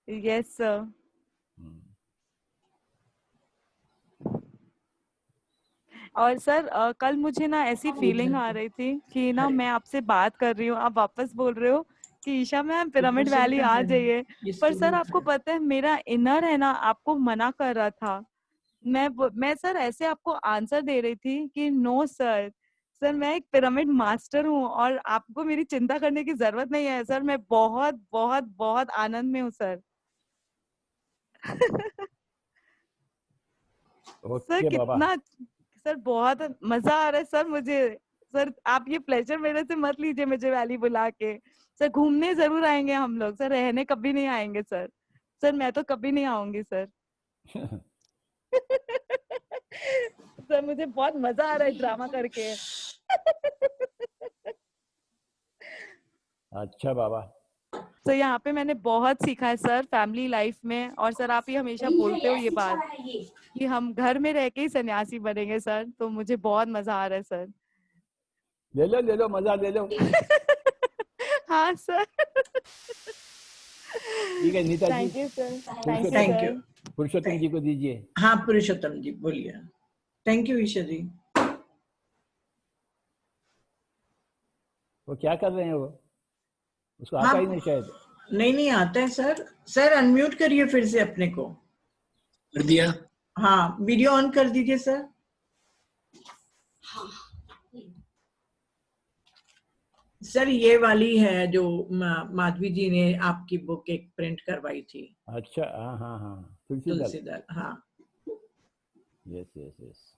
Yes sir. और सर कल मुझे ना ऐसी फीलिंग आ रही थी कि ना मैं आपसे बात कर रही हूँ, आप वापस बोल रहे हो कि ईशा मैम पिरामिड वैली आ जाइए, पर सर आपको पता है मेरा इनर है ना आपको मना कर रहा था। मैं सर ऐसे आपको आंसर दे रही थी कि नो सर, सर मैं एक पिरामिड मास्टर हूँ और आपको मेरी चिंता करने की जरूरत नहीं है सर, मैं बहुत बहुत बहुत आनंद में हूँ सर। सर कितना सर बहुत मजा आ रहा है सर मुझे। सर आप ये प्लेजर मेरे से मत लीजिए, मुझे वैली बुला के। सर घूमने जरूर आएंगे हम लोग सर, रहने कभी नहीं आएंगे सर। सर मैं तो कभी नहीं आऊंगी सर। सर मुझे बहुत मजा आ रहा है ड्रामा करके। अच्छा बाबा। तो यहाँ पे मैंने बहुत सीखा है सर फैमिली लाइफ में, और सर आप ये हमेशा बोलते हो ये बात कि हम घर में रह के ही सन्यासी बनेंगे सर, तो मुझे बहुत मजा आ रहा है सर। ले लो मजा ले लो। हाँ सर। ठीक है Neeta ji, thank you sir. Thank you. Purushottam ji को दीजिए। हाँ पुरुषोत्तम जी बोलिए। Thank you Isha ji. वो क्या कर रहे हैं वो, उसको आता ही नहीं शायद। नहीं आता है सर। सर अनम्यूट करिए फिर से अपने को। कर दिया। हाँ वीडियो ऑन कर दीजिए सर। सर ये वाली है जो माधवी जी ने आपकी बुक एक प्रिंट करवाई थी। अच्छा हाँ तुलसी दल। हाँ यस।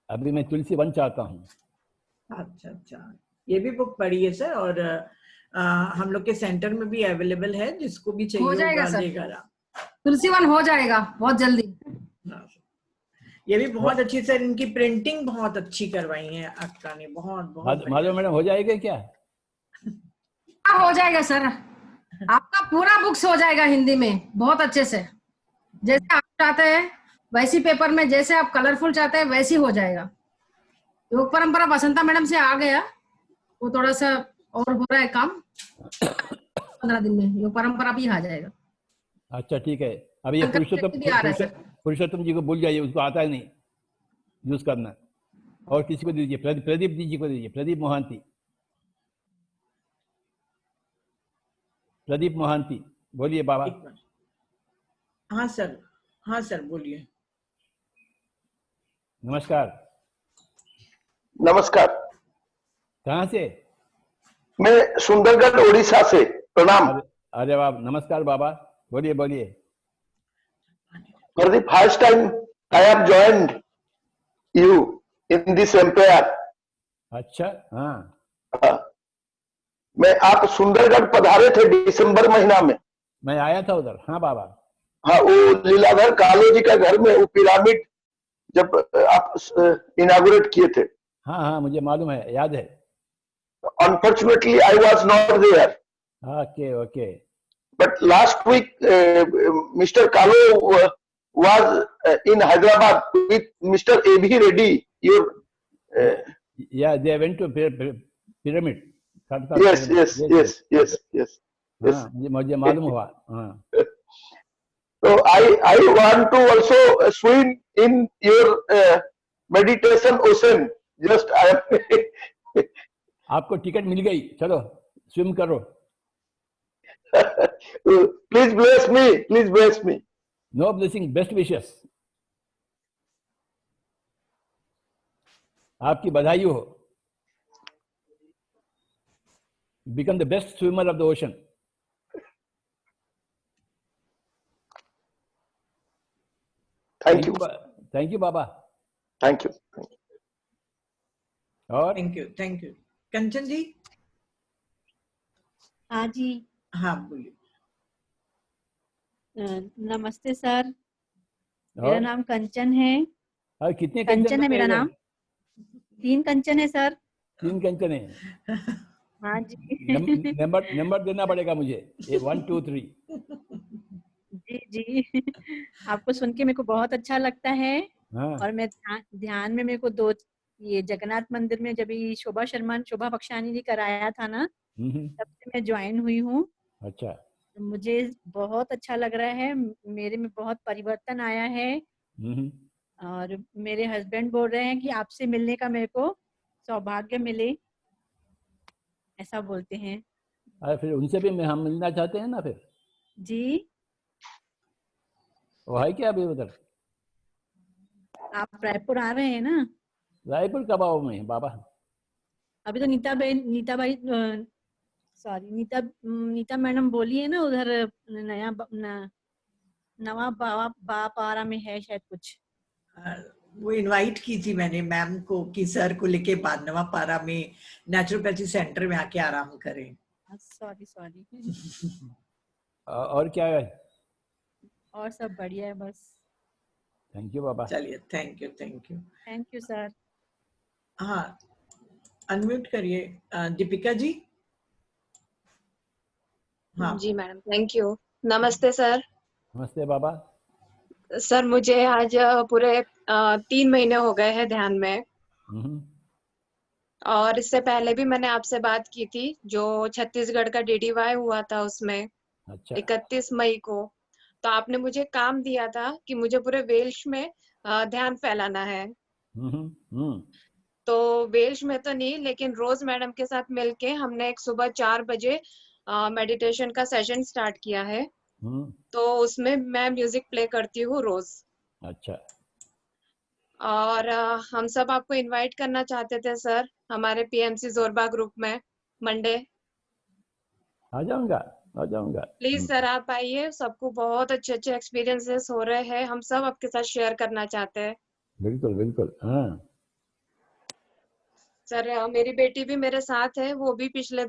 अभी मैं तुलसी वन चाहता हूँ। अच्छा ये भी बुक पढ़ी है सर। और हम लोग के सेंटर में भी अवेलेबल है, जिसको भी चाहिए हो जाएगा होगा सर, लेगा। तुलसी वन हो जाएगा बहुत जल्दी। ये भी बहुत अच्छी सर, इनकी प्रिंटिंग बहुत अच्छी करवाई है अक्का ने, बहुत बहुत। माधव मैडम हो जाएगा क्या? हाँ हो जाएगा सर, आपका पूरा बुक्स हो जाएगा हिंदी में बहुत अच्छे से, जैसे आप चाहते हैं वैसी पेपर में, जैसे आप कलरफुल चाहते हैं वैसी हो जाएगा। योग परंपरा बसंता मैडम से आ गया, वो थोड़ा सा और हो रहा है काम, 15 दिन में योग परंपरा भी आ जाएगा। अच्छा ठीक है। अब ये पुरुषोत्तम जी को भूल जाइए, उसको आता है नहीं यूज करना। और किसी को दीजिए, प्रदीप जी को दीजिए, प्रदीप मोहांती। प्रदीप मोहांती बोलिए बाबा। हाँ सर, हाँ सर बोलिए। नमस्कार। नमस्कार। कहाँ से? मैं सुंदरगढ़ उड़ीसा से। प्रणाम। अरे बाबा, नमस्कार बाबा, बोलिए बोलिए। For the first time I have joined you in this empire. अच्छा, हाँ। मैं आप सुंदरगढ़ पधारे थे दिसंबर महीना में। मैं आया था उधर। हाँ बाबा। हाँ, वो लीलाधर कालो जी का घर में वो पिरामिड जब आप इनागुरेट किए थे। हाँ हाँ मुझे मालूम है, याद है। Unfortunately I was not there. Okay, okay. But last week Mr. Kalo was in Hyderabad with Mr. A.B. Reddy. Yeah, they went to pyramid. Yes. मुझे मालूम हुआ। हाँ। So I want to also swim in your meditation ocean. Just I am आपको ticket मिल गई, चलो swim करो। Please bless me. Please bless me. No blessing, best wishes. आपकी बधाई हो। Become the best swimmer of the ocean. Thank you. Thank you Baba. Thank you. और thank you. कंचन जी। हाँ जी। हाँ बोलिए। नमस्ते सर, मेरा नाम कंचन है। और कितने कंचन है मेरा नाम? 3 कंचन है सर। 3 कंचन है। हाँ जी। नंबर देना पड़ेगा मुझे, 1 2 3। जी आपको सुन के मेरे को बहुत अच्छा लगता है। हाँ। और मैं ध्यान में मेरे को ये जगन्नाथ मंदिर में जब शोभा बख्शानी जी कराया था ना, तब से मैं ज्वाइन हुई हूँ। अच्छा। मुझे बहुत अच्छा लग रहा है, मेरे में बहुत परिवर्तन आया है। और मेरे हस्बैंड बोल रहे हैं कि आपसे मिलने का मेरे को सौभाग्य मिले, ऐसा बोलते हैं। अरे फिर उनसे भी हम मिलना चाहते हैं ना फिर। जी। वो है क्या अभी उधर? आप रायपुर आ रहे हैं ना? रायपुर कब आओ मैं बाबा? अभी तो नीता मैडम बोली है ना, उधर नवा बापारा में है शायद कुछ। वो इनवाइट की थी मैंने मैम को कि सर को लेके बाद नवापारा में नेचुरोपैथी सेंटर में आके आराम करें। सॉरी। और क्या है? और सब बढ़िया है बस। थैंक यू बाबा। चलिए थैंक यू सर। हाँ अनम्यूट करिए दीपिका जी। हाँ जी मैडम, थैंक यू। नमस्ते सर। नमस्ते बाबा। सर मुझे आज पूरे 3 महीने हो गए हैं ध्यान में, और इससे पहले भी मैंने आपसे बात की थी जो छत्तीसगढ़ का DDY हुआ था उसमें। अच्छा। 31 मई को तो आपने मुझे काम दिया था कि मुझे पूरे वेल्श में ध्यान फैलाना है। तो वेल्श में तो नहीं, लेकिन रोज मैडम के साथ मिलके हमने एक सुबह 4 बजे मेडिटेशन का सेशन स्टार्ट किया है। तो उसमें मैं म्यूजिक प्ले करती हूँ रोज। अच्छा। और हम सब आपको इनवाइट करना चाहते थे सर हमारे PMC जोरबा ग्रुप में मंडे। आ जाऊंगा। प्लीज सर आप आइए, सबको बहुत अच्छे एक्सपीरियंसेस हो रहे हैं, हम सब आपके साथ शेयर करना चाहते हैं। बिल्कुल। हाँ सर मेरी बेटी भी मेरे साथ है, वो भी पिछले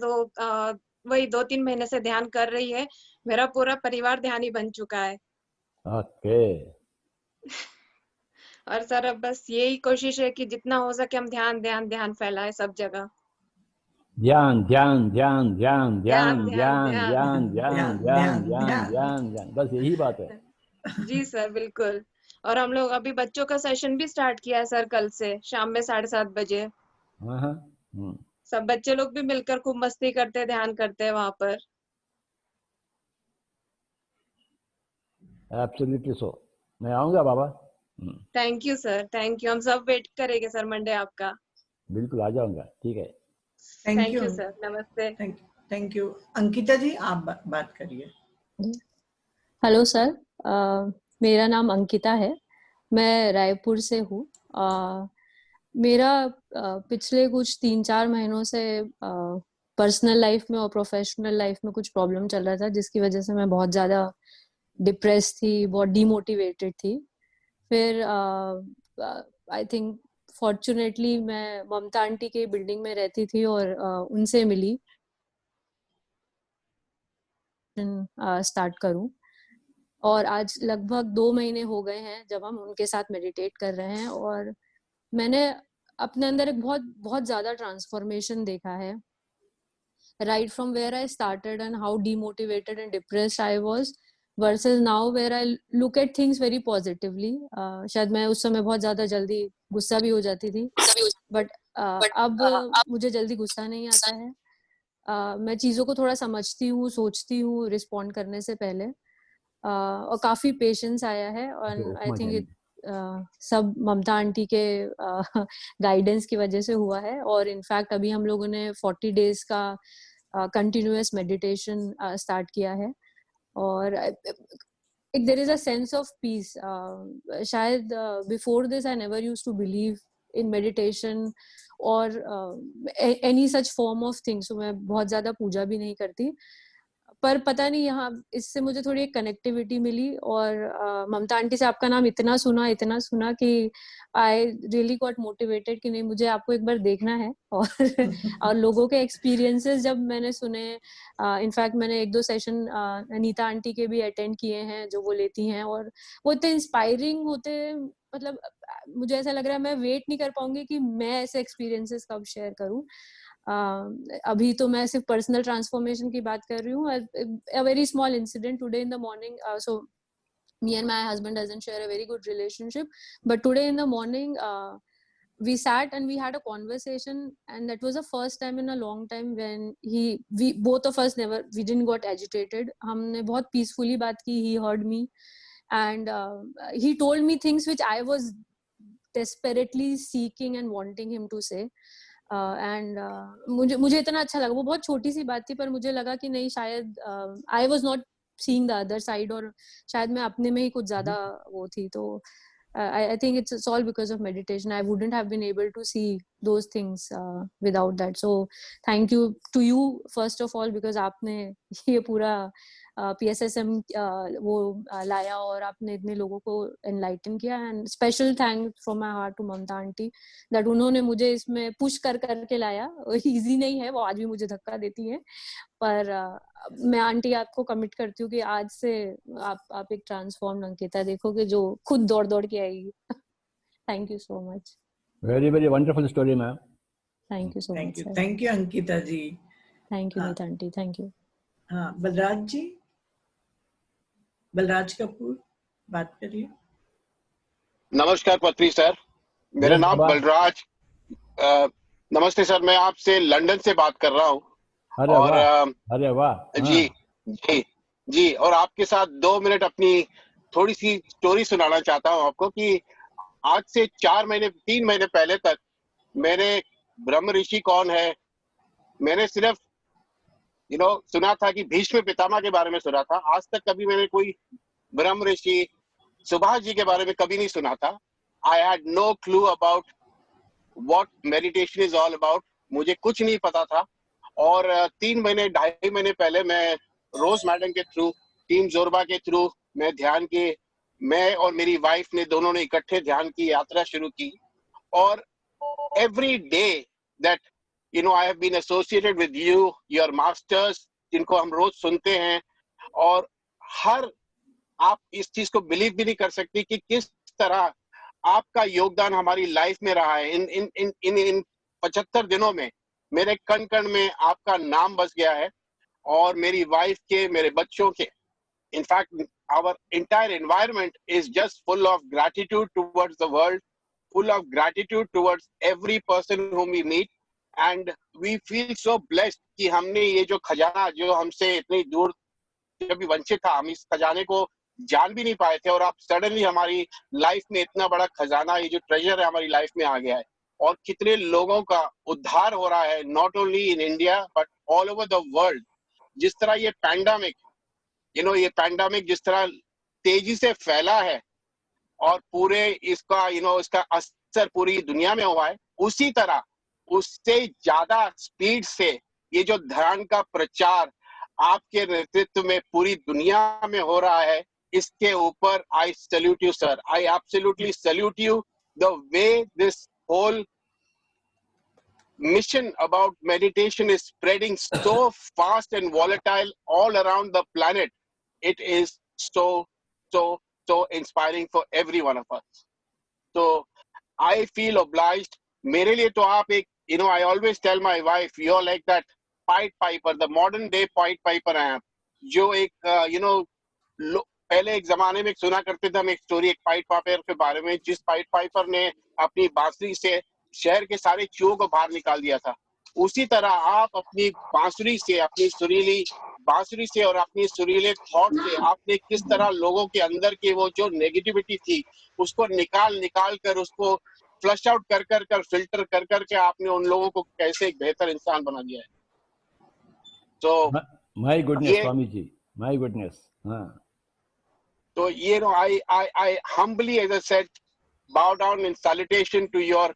वही 2-3 महीने से ध्यान कर रही है। मेरा पूरा परिवार ध्यानी बन चुका है। ओके। और सर अब बस यही कोशिश है कि जितना हो सके हम ध्यान ध्यान ध्यान फैलाएं सब जगह। ध्यान ध्यान ध्यान ध्यान ध्यान ध्यान ध्यान ध्यान ध्यान ध्यान ध्यान ध्यान ध्यान ध्यान, बस यही बात है। जी सर बिल्कुल। और हम लोग अभी बच्चों का सेशन भी स्टार्ट किया है सर कल से शाम में 7:30 बजे। सब बच्चे लोग भी मिलकर खूब मस्ती करते ध्यान करते हैं वहाँ पर। Absolutely so. मैं आऊंगा बाबा। Thank you sir, thank you. हम सब वेट करेंगे सर मंडे आपका। बिल्कुल आ जाऊंगा, ठीक है। थैंक यू सर, नमस्ते। Thank you. अंकिता जी आप बात करिए। हेलो सर, मेरा नाम अंकिता है, मैं रायपुर से हूँ। मेरा पिछले कुछ 3-4 महीनों से पर्सनल लाइफ में और प्रोफेशनल लाइफ में कुछ प्रॉब्लम चल रहा था, जिसकी वजह से मैं बहुत ज़्यादा डिप्रेस थी, बहुत डीमोटिवेटेड थी। फिर आई थिंक फॉर्चुनेटली मैं ममता आंटी के बिल्डिंग में रहती थी और उनसे मिली स्टार्ट करूं, और आज लगभग 2 महीने हो गए हैं जब हम उनके साथ मेडिटेट कर रहे हैं, और मैंने अपने अंदर एक बहुत बहुत ज्यादा ट्रांसफॉर्मेशन देखा है। Right from where I started and how demotivated and depressed I was versus now where I look at things very positively. शायद मैं उस समय बहुत ज्यादा जल्दी गुस्सा भी हो जाती थी, बट अब मुझे जल्दी गुस्सा नहीं आता है। मैं चीजों को थोड़ा समझती हूँ, सोचती हूँ रिस्पॉन्ड करने से पहले, और काफी पेशेंस आया है। और आई थिंक सब ममता आंटी के गाइडेंस की वजह से हुआ है। और इनफैक्ट अभी हम लोगों ने 40 डेज का कंटिन्यूअस मेडिटेशन स्टार्ट किया है, और there is a sense of peace. शायद before this I never used to believe in meditation और any such form of things. तो मैं बहुत ज्यादा पूजा भी नहीं करती, पर पता नहीं यहाँ इससे मुझे थोड़ी एक कनेक्टिविटी मिली। और ममता आंटी से आपका नाम इतना सुना कि आई रियली गॉट मोटिवेटेड कि नहीं, मुझे आपको एक बार देखना है। और लोगों के एक्सपीरियंसेस जब मैंने सुने, इनफैक्ट मैंने 1-2 सेशन अनीता आंटी के भी अटेंड किए हैं जो वो लेती हैं, और वो इतने इंस्पायरिंग होते, मतलब मुझे ऐसा लग रहा है मैं वेट नहीं कर पाऊंगी कि मैं ऐसे एक्सपीरियंसेस कब शेयर करूं। अभी तो मैं सिर्फ पर्सनल ट्रांसफॉर्मेशन की बात कर रही हूँ। A very small incident today in the morning. So me and my husband doesn't share a very good relationship, but today in the morning we sat and we had a conversation, and that was the first time in a long time when we both of us we didn't got agitated. हमने बहुत peacefully बात की. He heard me and he told me things which I was desperately seeking and wanting him to say. And मुझे इतना अच्छा लगा। वो बहुत छोटी सी बात थी, पर मुझे लगा कि नहीं, शायद I was not seeing the other side, और शायद मैं अपने में ही कुछ ज्यादा वो थी। तो I think it's all because of meditation. I wouldn't have been able to see those things without that. So thank you to you first of all, because आपने ये पूरा PSSM वो लाया और आपने इतने लोगों को एनलाइटन किया। And special thank from my heart to Mamta aunty that उन्होंने मुझे इसमें पुश करके लाया। इजी नहीं है, वो आज भी मुझे धक्का देती है, पर मैं आंटी आपको कमिट करती हूँ कि आज से आप एक ट्रांसफॉर्म्ड अंकिता देखोगे जो खुद दौड़ के आएगी। Thank you so much. Very very wonderful story ma'am. Thank you so much. Thank you Ankita ji. Thank you Neeta aunty. Thank you. हाँ, बलराज जी, बलराज कपूर बात करिए। नमस्कार पत्री सर, मेरा नाम बलराज। नमस्ते सर, मैं आपसे लंदन से बात कर रहा हूँ। अरे वाह। जी, और आपके साथ 2 मिनट अपनी थोड़ी सी स्टोरी सुनाना चाहता हूँ आपको कि आज से 3 महीने पहले तक मैंने ब्रह्म ऋषि कौन है, मैंने सिर्फ सुना था कि भीष्म पितामह के बारे में सुना था। आज तक कभी मैंने कोई ब्रह्म ऋषि सुभाष जी के बारे में कभी नहीं सुना था। I had no clue about what meditation is all about. मुझे कुछ नहीं पता था। और 2.5 महीने पहले मैं रोज मैडम के थ्रू, टीम जोरबा के थ्रू मैं और मेरी वाइफ ने दोनों ने इकट्ठे ध्यान की यात्रा शुरू की। और every day that I have been associated with you, your masters, जिनको हम रोज सुनते हैं, और हर आप इस चीज को बिलीव भी नहीं कर सकती कि किस तरह आपका योगदान हमारी लाइफ में रहा है। इन इन इन इन इन 75 दिनों में मेरे कण कण में आपका नाम बस गया है, और मेरी वाइफ के, मेरे बच्चों के, in fact our entire environment is just full of gratitude towards the world, full of gratitude towards every person whom we meet, and we feel so blessed कि हमने ये जो खजाना जो हमसे इतनी दूर जब भी वंचित था, हम इस खजाने को जान भी नहीं पाए थे, और अब सडनली हमारी लाइफ में इतना बड़ा खजाना, ये जो ट्रेजर है हमारी लाइफ में आ गया है, और कितने लोगों का उद्धार हो रहा है, not only in India but all over the world. जिस तरह ये पैंडेमिक, ये पैंडेमिक जिस तरह तेजी से फैला है और पूरे इसका इसका असर पूरी दुनिया में हुआ है, उसी तरह उससे ज्यादा स्पीड से ये जो ध्यान का प्रचार आपके नेतृत्व में पूरी दुनिया में हो रहा है, इसके ऊपर I salute you sir, I absolutely salute you the way this whole mission about meditation is spreading so fast and volatile all around the planet. It is so inspiring for every one of us. So I feel obliged. मेरे लिए तो आप एक, I always tell my wife, you're like that Pied Piper, the modern day Pied Piper हैं आप, जो एक पहले एक जमाने में सुना करते थे हम एक स्टोरी, एक पाइड पाइपर के बारे में, जिस पाइड पाइपर ने अपनी बांसुरी से शहर के सारे चूहों को बाहर निकाल दिया था। उसी तरह आप अपनी बांसुरी से, अपनी सुरीली बांसुरी से और अपनी सुरीले थॉट से आपने किस तरह लोगों के अंदर के वो जो नेगेटिविटी थी उसको निकाल कर उसको फ्लश आउट कर फिल्टर कर के आपने उन लोगों को कैसे एक बेहतर इंसान बना दिया है। तो my goodness Swami ji, my goodness. तो I humbly, as I said, bow down in salutation to your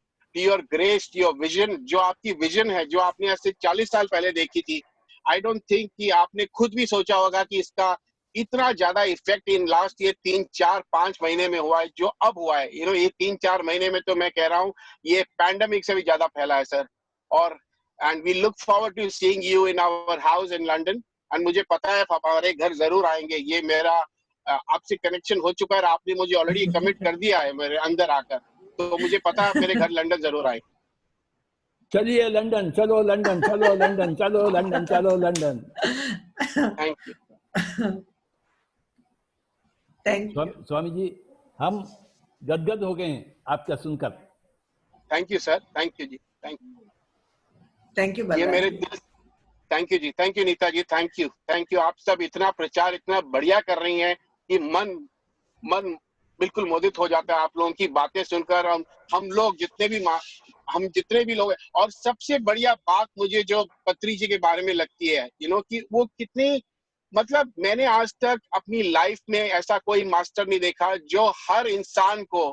grace, to your vision, जो आपकी विजन है, जो आपने आज से 40 साल पहले देखी थी। I don't think कि आपने खुद भी सोचा होगा कि इसका इतना ज्यादा इफेक्ट इन लास्ट ये 3-4-5 महीने में हुआ है जो अब हुआ है। ये 3-4 महीने में तो मैं कह रहा हूँ ये पैंडेमिक से भी ज्यादा फैला है सर। और and we look forward to seeing you in our house in London, and मुझे पता है आप हमारे घर जरूर आएंगे। ये मेरा आपसे कनेक्शन हो चुका है, आपने मुझे ऑलरेडी कमिट कर दिया है मेरे अंदर आकर, तो मुझे पता है मेरे घर लंदन जरूर आए। चलिए लंदन, चलो लंदन, चलो लंदन, चलो लंदन, चलो London. Thank you, thank you Swami ji, हम गदगद हो गए हैं आपका सुनकर। Thank you sir, thank you जी, थैंक यू। ये मेरे दिल, थैंक यू जी, thank you Neeta ji, thank you. आप सब इतना प्रचार इतना बढ़िया कर रही हैं कि मन बिल्कुल मोदित हो जाता है आप लोगों की बातें सुनकर। हम लोग जितने भी लोग हैं, और सबसे बढ़िया बात मुझे जो पत्री जी के बारे में लगती है कि वो कितनी, मतलब मैंने आज तक अपनी लाइफ में ऐसा कोई मास्टर नहीं देखा जो हर इंसान को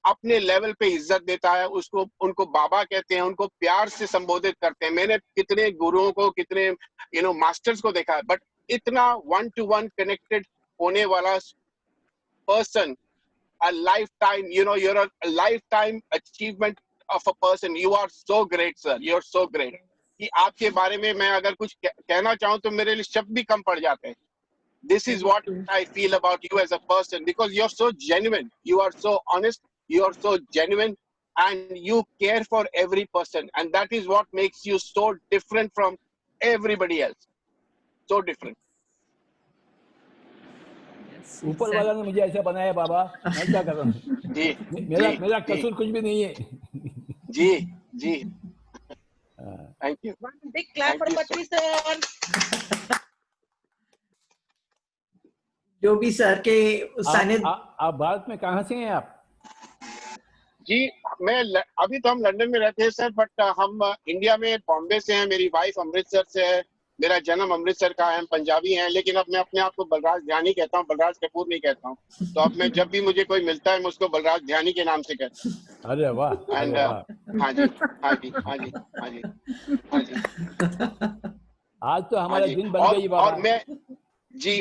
अपने लेवल पे इज्जत देता है, उनको बाबा कहते हैं, उनको प्यार से संबोधित करते हैं। मैंने कितने गुरुओं को, कितने मास्टर्स को देखा है, बट इतना 1-to-1 कनेक्टेड होने वाला person, a lifetime, you're a lifetime achievement of a person. You are so great sir, you're so great कि आपके बारे में मैं अगर कुछ कहना चाहूँ तो मेरे लिए शब्द भी कम पड़ जाते हैं। This is what I feel about you as a person, because you're so genuine, you are so honest, you are so genuine, and you care for every person, and that is what makes you so different from everybody else, so different. ऊपर वाला ने मुझे ऐसा बनाया बाबा, मैं क्या कर रहा हूँ जी, मेरा कसूर कुछ भी नहीं है। जी thank you, big clap for Patri sir. जो भी सर के सानिध्य। आप भारत में कहाँ से हैं आप? जी मैं अभी तो हम लंदन में रहते हैं सर, बट हम इंडिया में बॉम्बे से हैं। मेरी वाइफ अमृतसर से है, मेरा जन्म अमृतसर का है, हम पंजाबी हैं, लेकिन अब मैं अपने आप को बलराज ध्यानी कहता हूँ, बलराज कपूर नहीं कहता हूँ। तो अब मैं जब भी मुझे कोई मिलता है मैं उसको बलराज ध्यानी के नाम से कहता हूँ। अरे वाह, एंड हाँ जी। आज तो हमारा दिन बन गई बाबा।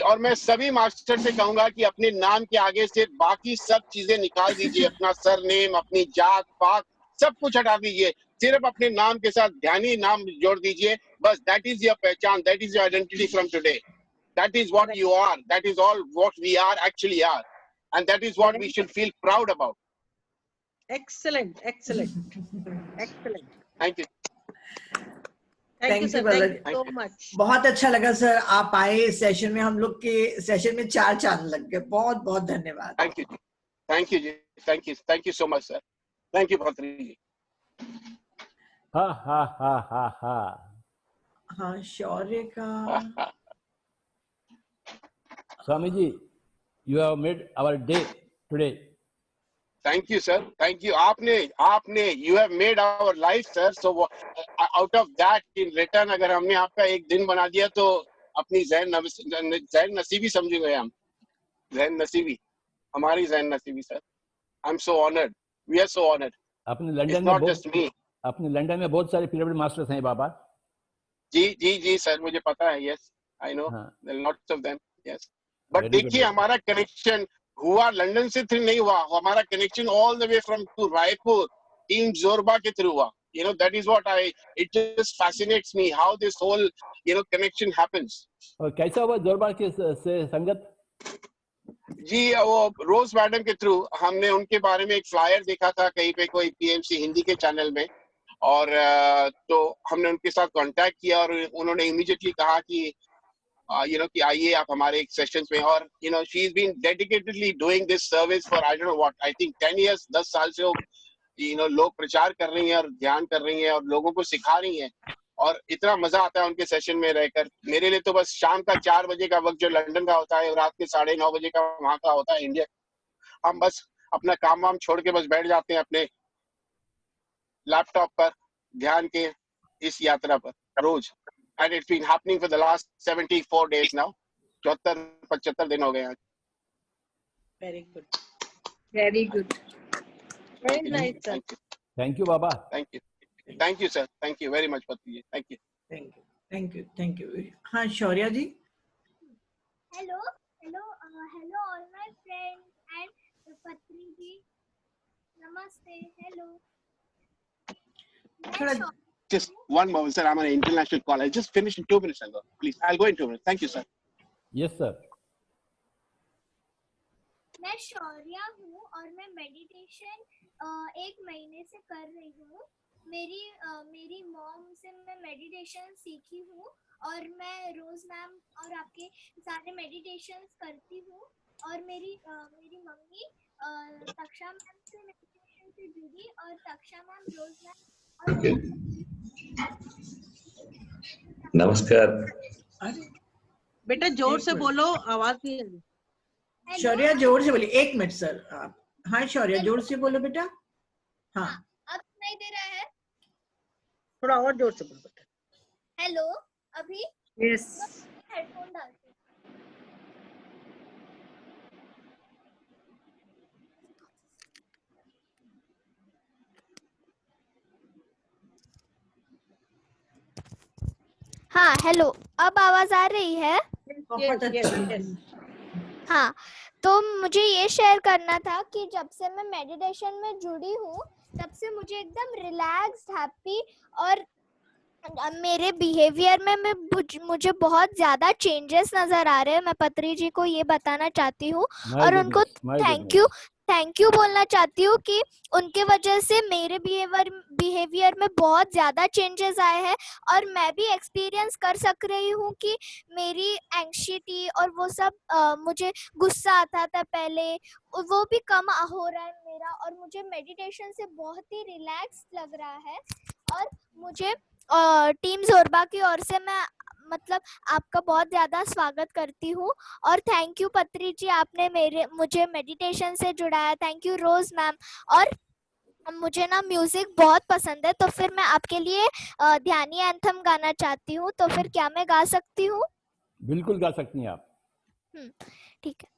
और मैं सभी मास्टर से कहूंगा कि अपने नाम के आगे से बाकी सब चीजें निकाल दीजिए, अपना सरनेम, अपनी जात पात सब कुछ हटा दीजिए, सिर्फ अपने नाम के साथ ध्यानी नाम जोड़ दीजिए। बस that is your पहचान, that is your identity from today. That is what you are. That is all what we are actually are, and that is what we should feel proud about. Excellent, excellent, excellent. Thank you. Thank you, sir. Thank you so much. बहुत अच्छा लगा sir, आप आए इस session में, हम लोग के सेशन में 4 चांद लग गए। बहुत बहुत धन्यवाद। Thank you, thank you, thank you so much, sir. Thank you, Patri ji. हा हा हा हा हा। हाँ, शौर्य का। Swami ji, you have made our day today. Thank you, sir. Thank you. आपने you have made our life, sir. So out of that, in return, अगर हमने आपका एक दिन बना दिया तो अपनी ज़हन नसीबी समझेंगे हम। ज़हन नसीबी, हमारी ज़हन नसीबी, sir. I'm so honored. We are so honored. अपने लंदन में बहुत सारे पिरामिड मास्टर्स हैं बाबा। जी सर, मुझे पता है। Yes, I know. There are lots of them. Yes. But देखिए, हमारा कनेक्शन हुआ लंदन से थ्रू नहीं हुआ, हमारा connection all the way from to Raipur team Zorba के थ्रू हुआ। You know, that is what it just fascinates me how this whole, connection happens. और कैसा हुआ जोरबा के से संगत? जी, वो रोज मैडम के थ्रू हमने उनके बारे में एक फ्लायर देखा था कहीं पे कोई पीएमसी हिंदी के चैनल में, और तो हमने उनके साथ कांटेक्ट किया और उन्होंने इमीडिएटली कहा कि कि आइए आप हमारे एक सेशंस में। और she is been dedicatedly doing this service for I don't know what, I think 10 years, 10 साल से वो लोग प्रचार कर रही हैं और ध्यान कर रही हैं और लोगों को सिखा रही हैं, और इतना मजा आता है उनके सेशन में रहकर। मेरे लिए तो बस शाम का 4 बजे का वक्त जो लंदन का होता है, रात के 9:30 बजे का वहां का होता है इंडिया, हम बस अपना काम वाम छोड़ के बस बैठ जाते हैं अपने लैपटॉप पर ध्यान के इस यात्रा पर रोज। And it's been happening for the last 74 days now. 74-75 दिन हो गए आज। Very good. Very good. Very nice, sir. Thank you, Baba. Thank you, sir. Thank you very much, Patri ji. Thank you. Thank you. हाँ, शौर्या जी। Hello, all my friends and Patri ji. Namaste. Hello. Just one moment, sir. I'm on an international call. I just finished in 2 minutes ago. Please, I'll go in 2 minutes. Thank you, sir. Yes, sir. मैं शौर्या हूँ और मैं meditation 1 महीने से कर रही हूँ। मेरी मॉम से मैं मेडिटेशन सीखी हूँ और मैं रोज मैम और आपके सारे मेडिटेशंस करती हूँ। और मेरी मम्मी तक्षा मैम से मेडिटेशन से जुड़ी और तक्षा मैम रोज मैम। नमस्कार। बेटा जोर से बोलो, आवाज नहीं आ रही। शौर्या जोर से बोलिए। 1 मिनट सर। हाँ शौर्या, जोर से बोलो बेटा। हाँ, अब सुनाई दे रहा है? थोड़ा और जोर से बोलो बेटा। हेलो, अभी? यस। हेडफोन डालती। हाँ हेलो, अब आवाज आ रही है? हाँ, तो मुझे ये शेयर करना था कि जब से मैं मेडिटेशन में जुड़ी हूँ तब से मुझे एकदम रिलैक्स्ड, हैप्पी और मेरे बिहेवियर में मुझे बहुत ज्यादा चेंजेस नजर आ रहे हैं। मैं पत्री जी को ये बताना चाहती हूँ और उनको थैंक यू बोलना चाहती हूँ कि उनके वजह से मेरे बिहेवियर में बहुत ज़्यादा चेंजेस आए हैं और मैं भी एक्सपीरियंस कर सक रही हूँ कि मेरी एंग्जाइटी और वो सब मुझे गुस्सा आता था पहले, वो भी कम हो रहा है मेरा और मुझे मेडिटेशन से बहुत ही रिलैक्स लग रहा है। और मुझे टीम जोरबा की ओर से मैं आपका बहुत ज़्यादा स्वागत करती हूँ और थैंक यू पत्री जी, आपने मुझे मेडिटेशन से जुड़ाया। Thank you Rose ma'am. और मुझे ना म्यूजिक बहुत पसंद है, तो फिर मैं आपके लिए ध्यानी एंथम गाना चाहती हूँ, तो फिर क्या मैं गा सकती हूँ? बिल्कुल गा सकती हैं आप। ठीक है।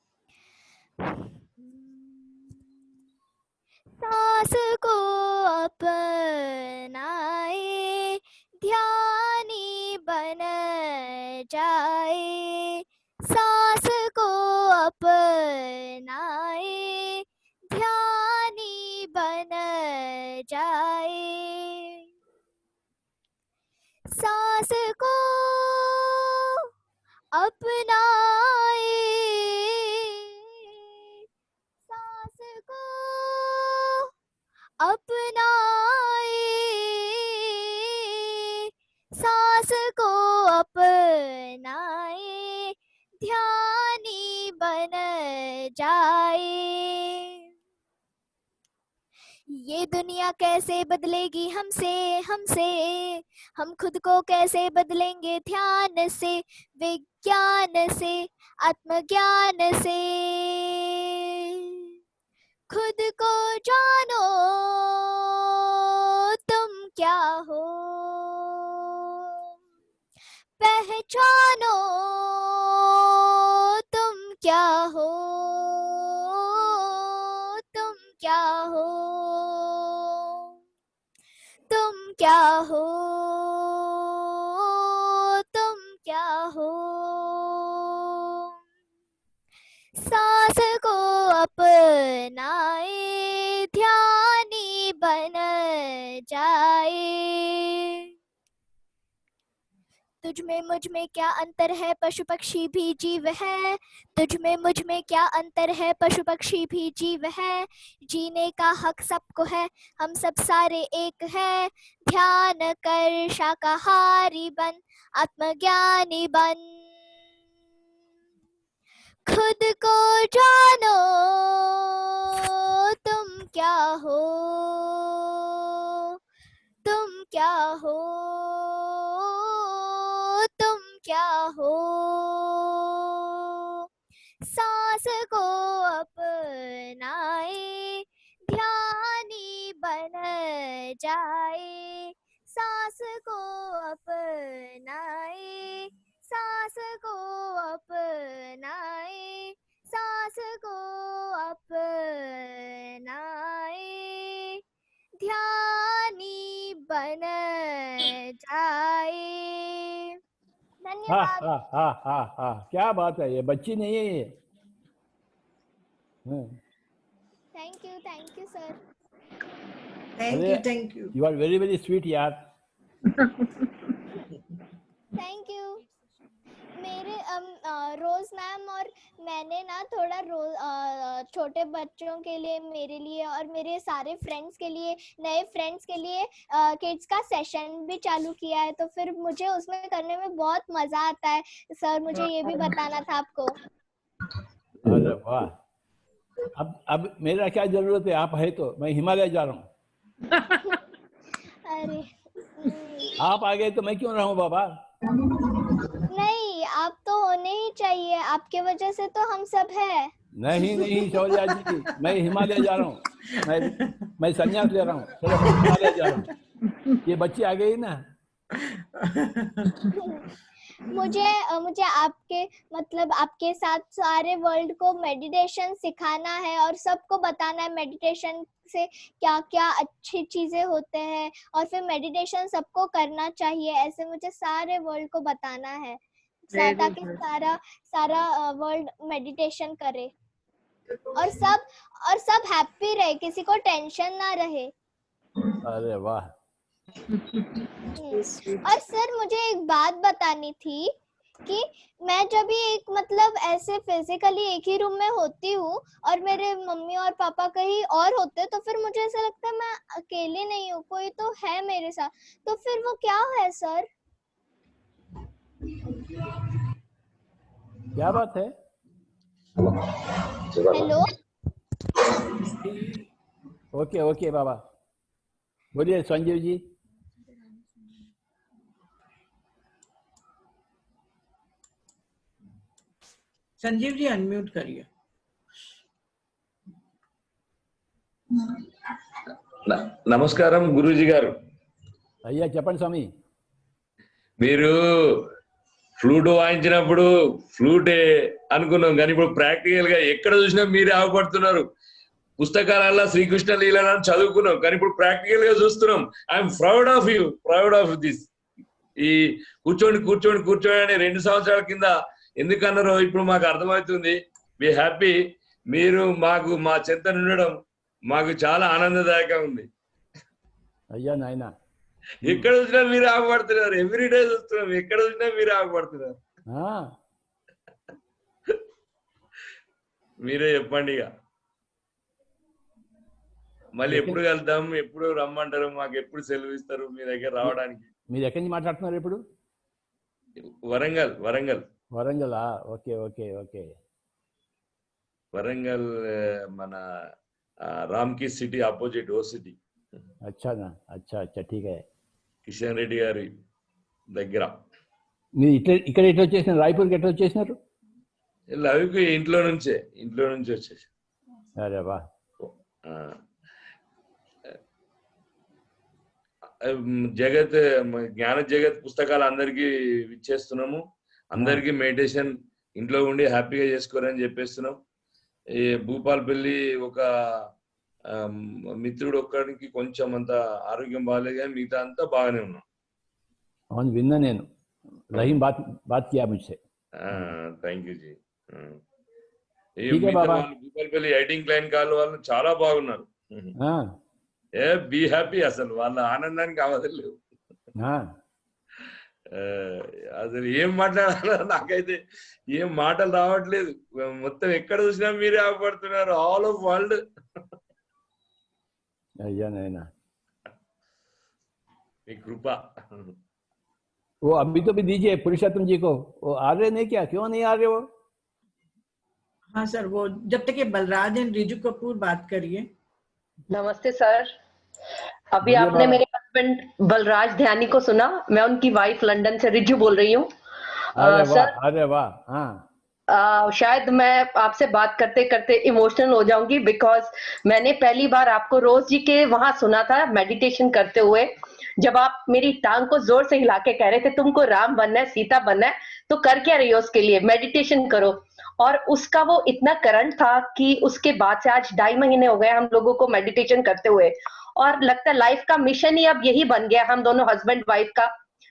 सांस को अपनाए, ध्यानी बन जाए, सांस को अपनाए, ध्यानी बन जाए, सांस सांस को अपनाए, सांस को अपनाए, सांस को अपनाए, ध्यानी बन जाए। ये दुनिया कैसे बदलेगी हमसे, हमसे, हम खुद को कैसे बदलेंगे ध्यान से, विज्ञान से, आत्मज्ञान से। खुद को जानो तुम क्या हो, पहचानो तुम क्या हो, तुम क्या हो, तुम क्या हो, तुम क्या हो। सांस को अपनाए, ध्यानी बन जाए। तुझ में मुझ में क्या अंतर है, पशु पक्षी भी जीव है। तुझ में मुझ में क्या अंतर है, पशु पक्षी भी जीव है। जीने का हक सबको है, हम सब सारे एक है। ध्यान कर शाकाहारी बन, आत्मज्ञानी बन। खुद को जानो तुम क्या हो, तुम क्या हो, तुम क्या हो। सांस को अपनाए, ध्यानी बन जाए। सांस को अपनाए, सांस को अपनाए, सांस को अपनाए, ध्यानी बन जाए। धन्यवाद। क्या बात है, ये बच्ची नहीं है ये। Thank you sir. Thank you. You are very very sweet यार। Thank you. मेरे रोज मैम और मैंने ना थोड़ा छोटे बच्चों के लिए, मेरे लिए और मेरे सारे फ्रेंड्स के लिए, नए फ्रेंड्स के लिए किड्स का सेशन भी चालू किया है, तो फिर मुझे उसमें करने में बहुत मजा आता है। सर मुझे ये भी बताना था आपको। अरे वाह। अब मेरा क्या जरूरत है, आप है तो। मैं हिमालय जा रहा हूँ। अरे आप आ गए तो मैं क्यों रहूं बाबा। नहीं, आप तो होने ही चाहिए, आपके वजह से तो हम सब है। नहीं शौर्या जी, मैं हिमालय जा रहा हूँ। मैं संन्यास ले रहा हूँ, चलो हिमालय जा रहा हूँ। ये बच्ची आ गई ना। मुझे आपके मतलब आपके साथ सारे वर्ल्ड को मेडिटेशन सिखाना है और सबको बताना है मेडिटेशन से क्या क्या अच्छी चीजें होते हैं, और फिर मेडिटेशन सबको करना चाहिए। ऐसे मुझे सारे वर्ल्ड को बताना है, ताकि सारा वर्ल्ड मेडिटेशन करे और सब हैप्पी रहे, किसी को टेंशन ना रहे। अरे वाह। और सर मुझे एक बात बतानी थी कि मैं जब भी एक मतलब ऐसे फिजिकली एक ही रूम में होती हूँ और मेरे मम्मी और पापा कहीं और होते, तो फिर मुझे ऐसा लगता है मैं अकेली नहीं हूँ, कोई तो है मेरे साथ। तो फिर वो क्या है सर? क्या बात है? हेलो। ओके बाबा, बोलिए संजीव जी। संजीव जी अनम्यूट करिए। నమస్కారం గురూజీ గారు. అయ్యా చెప్పండి స్వామి. మీరు ఫ్లూట్ వాయించినప్పుడు ఫ్లూటే అనుకున్నాం, కానీ ఇప్పుడు ప్రాక్టికల్ గా ఎక్కడ చూసినా మీరే ఆగపడుతున్నారు. పుస్తకాలలో శ్రీకృష్ణ లీలను చదువుకున్నాం, కానీ ఇప్పుడు ప్రాక్టికల్ గా చూస్తున్నాం. I'm proud of you, proud of this. ఈ కూర్చోండి అని 2 సంవత్సరాల కింద ఎందుకన్నారో ఇప్పుడు మాకు అర్థమవుతుంది. We happy. మీరు మాకు మా చెంత ఉండడం మాకు చాలా ఆనందదాయకంగా ఉంది. అయ్యా నాయనా, ఎక్కడ చూసినా మీరు ఆగపడుతున్నారు, ఎవ్రీడే చూస్తున్నాం, ఎక్కడ చూసినా మీరు ఆగపడుతున్నారు. మీరే చెప్పండి ఇక. మళ్ళీ ఎప్పుడు కలుద్దాం, ఎప్పుడు రమ్మంటారు, మాకు ఎప్పుడు సెలవు ఇస్తారు మీ దగ్గర రావడానికి? మీరు ఎక్కడి నుంచి మాట్లాడుతున్నారు ఇప్పుడు? వరంగల్. వరంగల్. వరంగలా? Okay okay okay. వరంగల్ మన రామ్కి సిటీ ఆపోజిట్ ఓ సిటీ. అచ్చా అచ్చా అచ్చా, ఠీక్ హై. కిషన్ రెడ్డి గారి దగ్గర. మీరు ఇక్కడ ఎట్లా వచ్చేసినారు? రాయపూర్కి ఎట్లా వచ్చేసినారు? లవికి ఇంట్లో నుంచి వచ్చేసి. అరే వా. జగత్ జ్ఞాన జగత్ పుస్తకాలు అందరికి ఇచ్చేస్తున్నాము. అందరికి మెడిటేషన్ ఇంట్లో ఉండి హ్యాపీగా చేసుకోరని చెప్పేస్తున్నాం. ఈ భూపాలపల్లి ఒక మిత్రుడు ఒక్కడికి కొంచెం అంత ఆరోగ్యం బాగాలేదు, కానీ మిగతా అంతా బాగానే ఉన్నాం. అవును, విన్నా నేను. రహీం బాత్ కియా ముझसे. థ్యాంక్ యూ జీ. భూపాలపల్లి ఐటింగ్ క్లైన్ కాల్ వాళ్ళు చాలా బాగున్నారు. Be happy. అసలు వాళ్ళ ఆనందానికి అవధులు లేవు. అసలు ఏం మాట్లాడాలో నాకైతే ఏం మాటలు రావట్లేదు. మొత్తం ఎక్కడ చూసినా మీరే ఆపడుతున్నారు, ఆల్ ఆఫ్ వరల్డ్. అయ్యా నైనా మీ కృప. वो अभी तो भी दीजिए पुरुषोत्तम जी को. वो आ रहे नहीं क्या? क्यों नहीं आ रहे वो? हाँ सर, वो जब तक ये बलराज एंड रिजू कपूर बात करिए. नमस्ते सर. अभी आपने मेरे हस्बैंड बलराज ध्यानी को सुना. मैं उनकी वाइफ लंदन से रिजू बोल रही हूँ. अरे वाह. हाँ, शायद मैं आपसे बात करते करते इमोशनल हो जाऊंगी, बिकॉज मैंने पहली बार आपको रोज जी के वहां सुना था मेडिटेशन करते हुए, जब आप मेरी टांग को जोर से हिला के कह रहे थे तुमको राम बनना है, सीता बनना है, तो कर क्या रही हो उसके लिए, मेडिटेशन करो. और उसका वो इतना करंट था कि उसके बाद से आज 2.5 महीने हो गए हम लोगों को मेडिटेशन करते हुए, और लगता है लाइफ का मिशन ही अब यही बन गया हम दोनों हस्बैंड वाइफ का.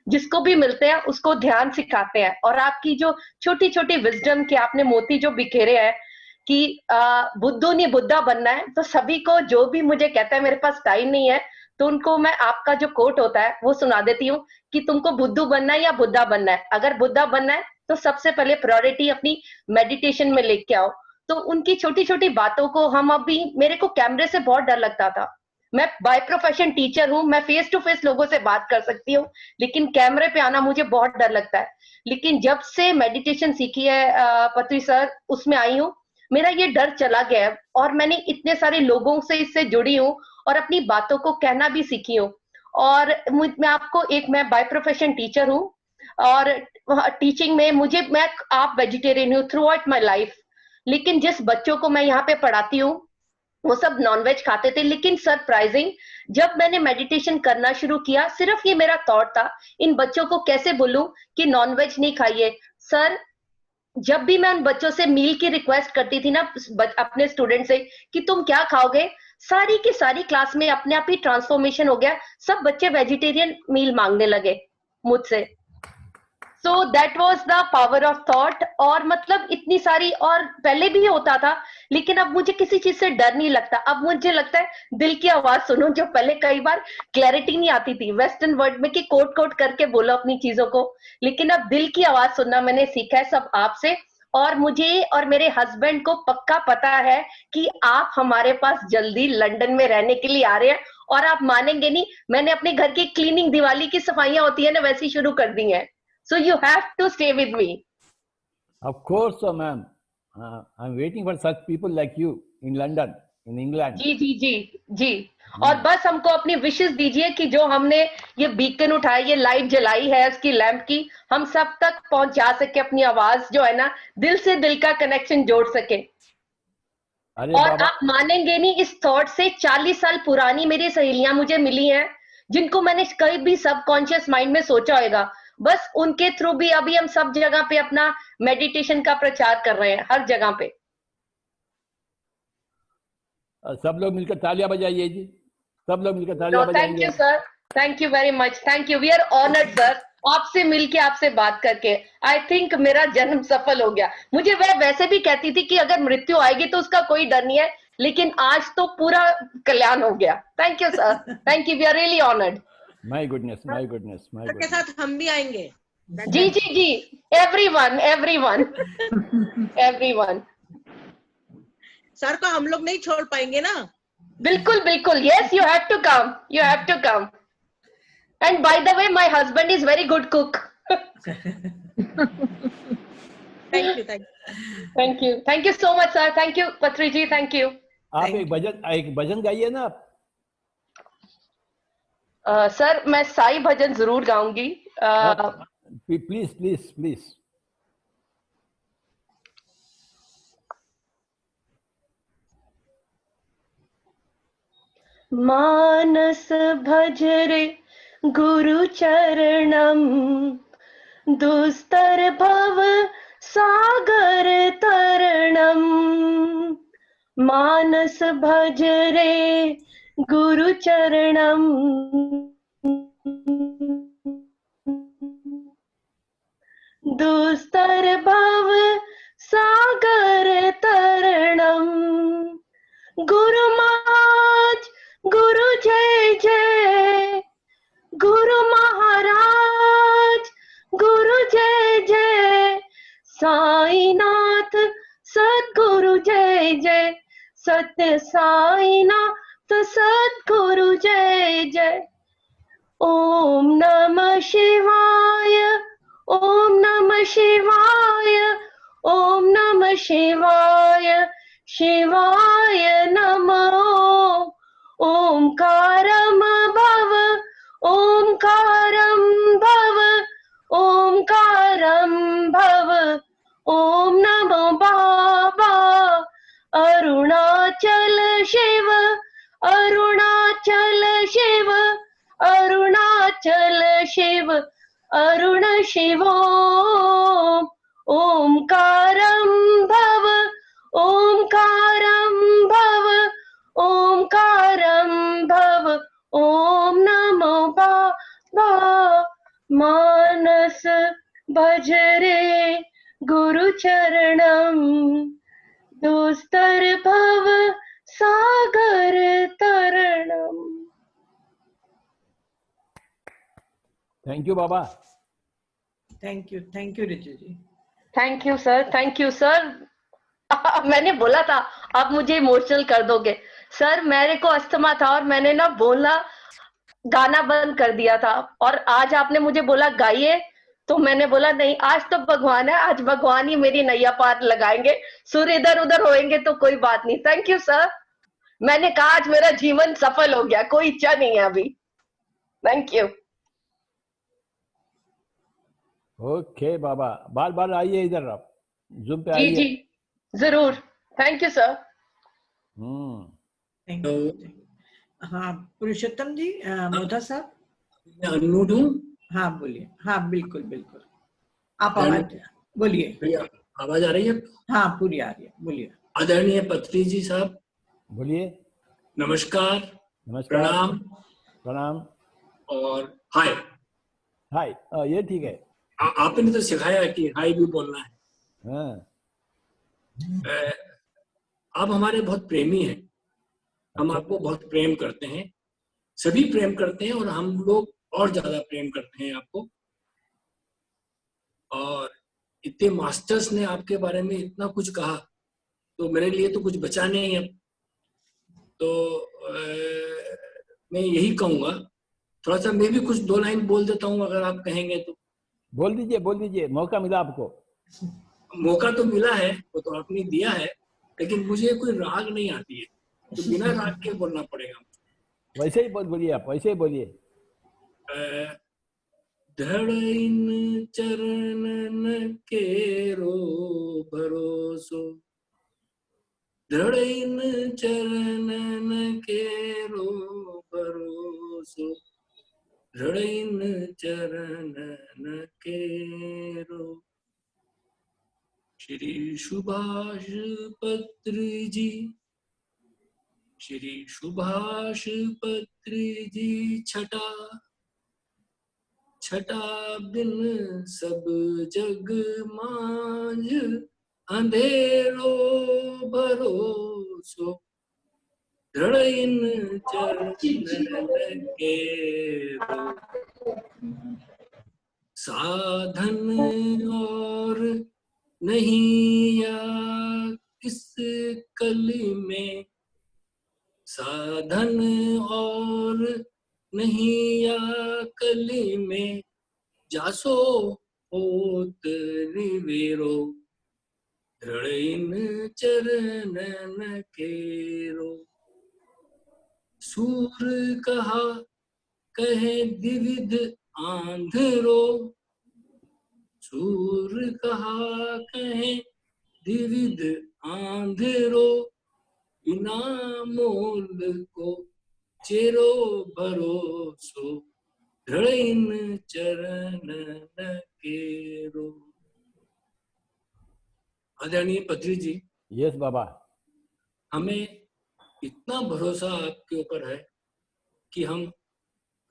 जिसको भी मिलते हैं उसको ध्यान सिखाते हैं. और आपकी जो छोटी छोटी विजडम के आपने मोती जो बिखेरे हैं कि बुद्धू नहीं बुद्धा बनना है, तो सभी को जो भी मुझे कहता है मेरे पास टाइम नहीं है, तो उनको मैं आपका जो कोट होता है वो सुना देती हूँ कि तुमको बुद्धू बनना है या बुद्धा बनना है. अगर बुद्धा बनना है तो सबसे पहले प्रायोरिटी अपनी मेडिटेशन में लेके आओ. तो उनकी छोटी छोटी बातों को हम अभी, मेरे को कैमरे से बहुत डर लगता था. मैं बाय प्रोफेशन टीचर हूँ, मैं फेस टू फेस लोगों से बात कर सकती हूँ, लेकिन कैमरे पे आना मुझे बहुत डर लगता है. लेकिन जब से मेडिटेशन सीखी है पृथ्वी सर, उसमें आई हूँ, मेरा ये डर चला गया है. और मैंने इतने सारे लोगों से इससे जुड़ी हूँ और अपनी बातों को कहना भी सीखी हूँ. और मैं आपको मैं बाय प्रोफेशन टीचर हूँ, और टीचिंग में मैं आप वेजिटेरियन हूँ थ्रू आउट माई लाइफ. लेकिन जिस बच्चों को मैं यहाँ पे पढ़ाती हूँ वो सब नॉनवेज खाते थे. लेकिन सरप्राइजिंग, जब मैंने मेडिटेशन करना शुरू किया, सिर्फ ये मेरा थॉट था, इन बच्चों को कैसे बोलूं कि नॉनवेज नहीं खाइए. सर, जब भी मैं उन बच्चों से मील की रिक्वेस्ट करती थी ना अपने स्टूडेंट से कि तुम क्या खाओगे, सारी की सारी क्लास में अपने आप ही ट्रांसफॉर्मेशन हो गया. सब बच्चे वेजिटेरियन मील मांगने लगे मुझसे. So that was the power of thought. और मतलब इतनी सारी, और पहले भी होता था, लेकिन अब मुझे किसी चीज से डर नहीं लगता. अब मुझे लगता है दिल की आवाज सुनो, जो पहले कई बार क्लैरिटी नहीं आती थी वेस्टर्न वर्ल्ड में कि कोट कोट करके बोलो अपनी चीजों को, लेकिन अब दिल की आवाज सुनना मैंने सीखा है सब आपसे. और मुझे और मेरे हस्बैंड को पक्का पता है कि आप हमारे पास जल्दी लंदन में रहने के लिए आ रहे हैं. और आप मानेंगे नहीं, मैंने अपने घर की क्लीनिंग, दिवाली की सफाइयां होती है ना, वैसी शुरू कर दी हैं. So you have to stay with me. Of course, ma'am. I'm waiting for such people like you in London, in England. जी जी जी जी. और बस हमको अपनी विशेस दीजिए कि जो हमने ये बीकन उठाई, ये लाइट जलाई है इसकी लैंप की, हम सब तक पहुंचा सके अपनी आवाज जो है ना, दिल से दिल का कनेक्शन जोड़ सके. और आप मानेंगे नहीं, इस थॉट से 40 साल पुरानी मेरी सहेलियां मुझे मिली हैं, जिनको मैंने कहीं भी सबकॉन्शियस माइंड में सोचा होगा. बस उनके थ्रू भी अभी हम सब जगह पे अपना मेडिटेशन का प्रचार कर रहे हैं, हर जगह पे. सब लोग मिलकर तालियां बजाइए जी, सब लोग मिलकर तालियां बजाइए. Thank you sir, thank you very much, thank you. We are honoured sir, आपसे मिलके, आपसे बात करके. आई थिंक मेरा जन्म सफल हो गया. मुझे वैसे भी कहती थी कि अगर मृत्यु आएगी तो उसका कोई डर नहीं है, लेकिन आज तो पूरा कल्याण हो गया. Thank you sir, thank you. We are really honoured. My goodness, my goodness, my के साथ हम भी आएंगे। जी जी जी, एवरीवन एवरीवन एवरीवन। सर को हम लोग नहीं छोड़ पाएंगे ना? बिल्कुल बिल्कुल, yes, you have to come, you have to come. And by the way, my husband is very good cook. Thank you so much sir, thank you Patri ji, thank you. आप एक भजन गाइए ना आप। सर मैं साई भजन जरूर गाऊंगी। Please please please. मानस भजरे गुरु चरणम, दुस्तर भव सागर तरणम। मानस भजरे गुरु चरणम, दुस्तर भव सागर तरणम। गुरु महाराज गुरु जय जय, गुरु महाराज गुरु जय जय। साईनाथ सद्गुरु जय जय, सत्य साईनाथ सद्गुरु जय जय। ओम नमः शिवाय, ओम नमः शिवाय, ओम नमः शिवाय, शिवाय नमः। ओंकारम भव, ओंकारम भव, ओंकारम भव। ओम नमो बाबा अरुणाचल शिव, अरुणाचल शिव, अरुणाचल शिव, अरुण शिवो। ओंकारम भव, ओंकारम भव, ओंकारम भव। ओम नमो बाबा। मानस भजरे गुरु चरणम, दुस्तर भव सागर तरणम। थैंक यू बाबा। Thank you Richu ji. Thank you sir, thank you sir. मैंने बोला था आप मुझे इमोशनल कर दोगे। सर मेरे को अस्थमा था और मैंने ना बोलना गाना बंद कर दिया था, और आज आपने मुझे बोला गाइए, तो मैंने बोला नहीं, आज तो भगवान है, आज भगवान ही मेरी नैया पार लगाएंगे। सुर इधर उधर होएंगे तो कोई बात नहीं। Thank you sir. मैंने कहा आज मेरा जीवन सफल हो गया, कोई इच्छा नहीं है अभी। Thank you. ओके बाबा, बार बार आइए इधर, आप जूम पे आइए। जी जी जरूर। Thank you sir. Thank you. हाँ पुरुषोत्तम जी, मोधा साहब अनम्यूट हूँ। हाँ बोलिए। हाँ बिल्कुल बिल्कुल, आप आवाज बोलिए। आवाज आ रही है? हाँ पूरी आ रही है, बोलिए। आदरणीय पत्री जी साहब बोलिए। नमस्कार। नमस्कार। प्रणाम। प्रणाम। और हाय। हाय, ये ठीक है। आपने तो सिखाया कि हाय भी बोलना है। हाँ। आप हमारे बहुत प्रेमी हैं। हम आपको बहुत प्रेम करते हैं, सभी प्रेम करते हैं, और हम लोग और ज्यादा प्रेम करते हैं आपको। और इतने मास्टर्स ने आपके बारे में इतना कुछ कहा, तो मेरे लिए तो कुछ बचा नहीं अब। तो मैं यही कहूँगा, थोड़ा सा मैं भी कुछ दो लाइन बोल देता हूँ अगर आप कहेंगे तो। बोल दीजिए, बोल दीजिए, मौका मिला आपको। मौका तो मिला है, वो तो आपने दिया है, लेकिन मुझे कोई राग नहीं आती है, तो बिना राग के बोलना पड़ेगा। वैसे ही बोलिए, आप वैसे ही बोलिए। धड़ इन चरणन केरो भरोसो, धड़ इन चरणन केरो भरोसो, धड़ इन चरणन केरो। श्री सुभाष पत्री जी, श्री सुभाष पत्री जी छटा, छटा बिन सब जग मांझ, अंधेरो भरोसो, दृढ़ इन चरण केरो, साधन और नहीं या किस कली में, साधन और नहीं या कली में, जासो होत निवेरो, दृढ़ इन चरणन केरो। सूर कहा कहे द्विविध आंधरो, सूर कहा कहे द्विविध आंधरो, बिना मोल को चेरो भरोसो, दृढ़ इन चरणन केरो। आदरणीय पत्री जी। यस बाबा। हमें इतना भरोसा आपके ऊपर है कि हम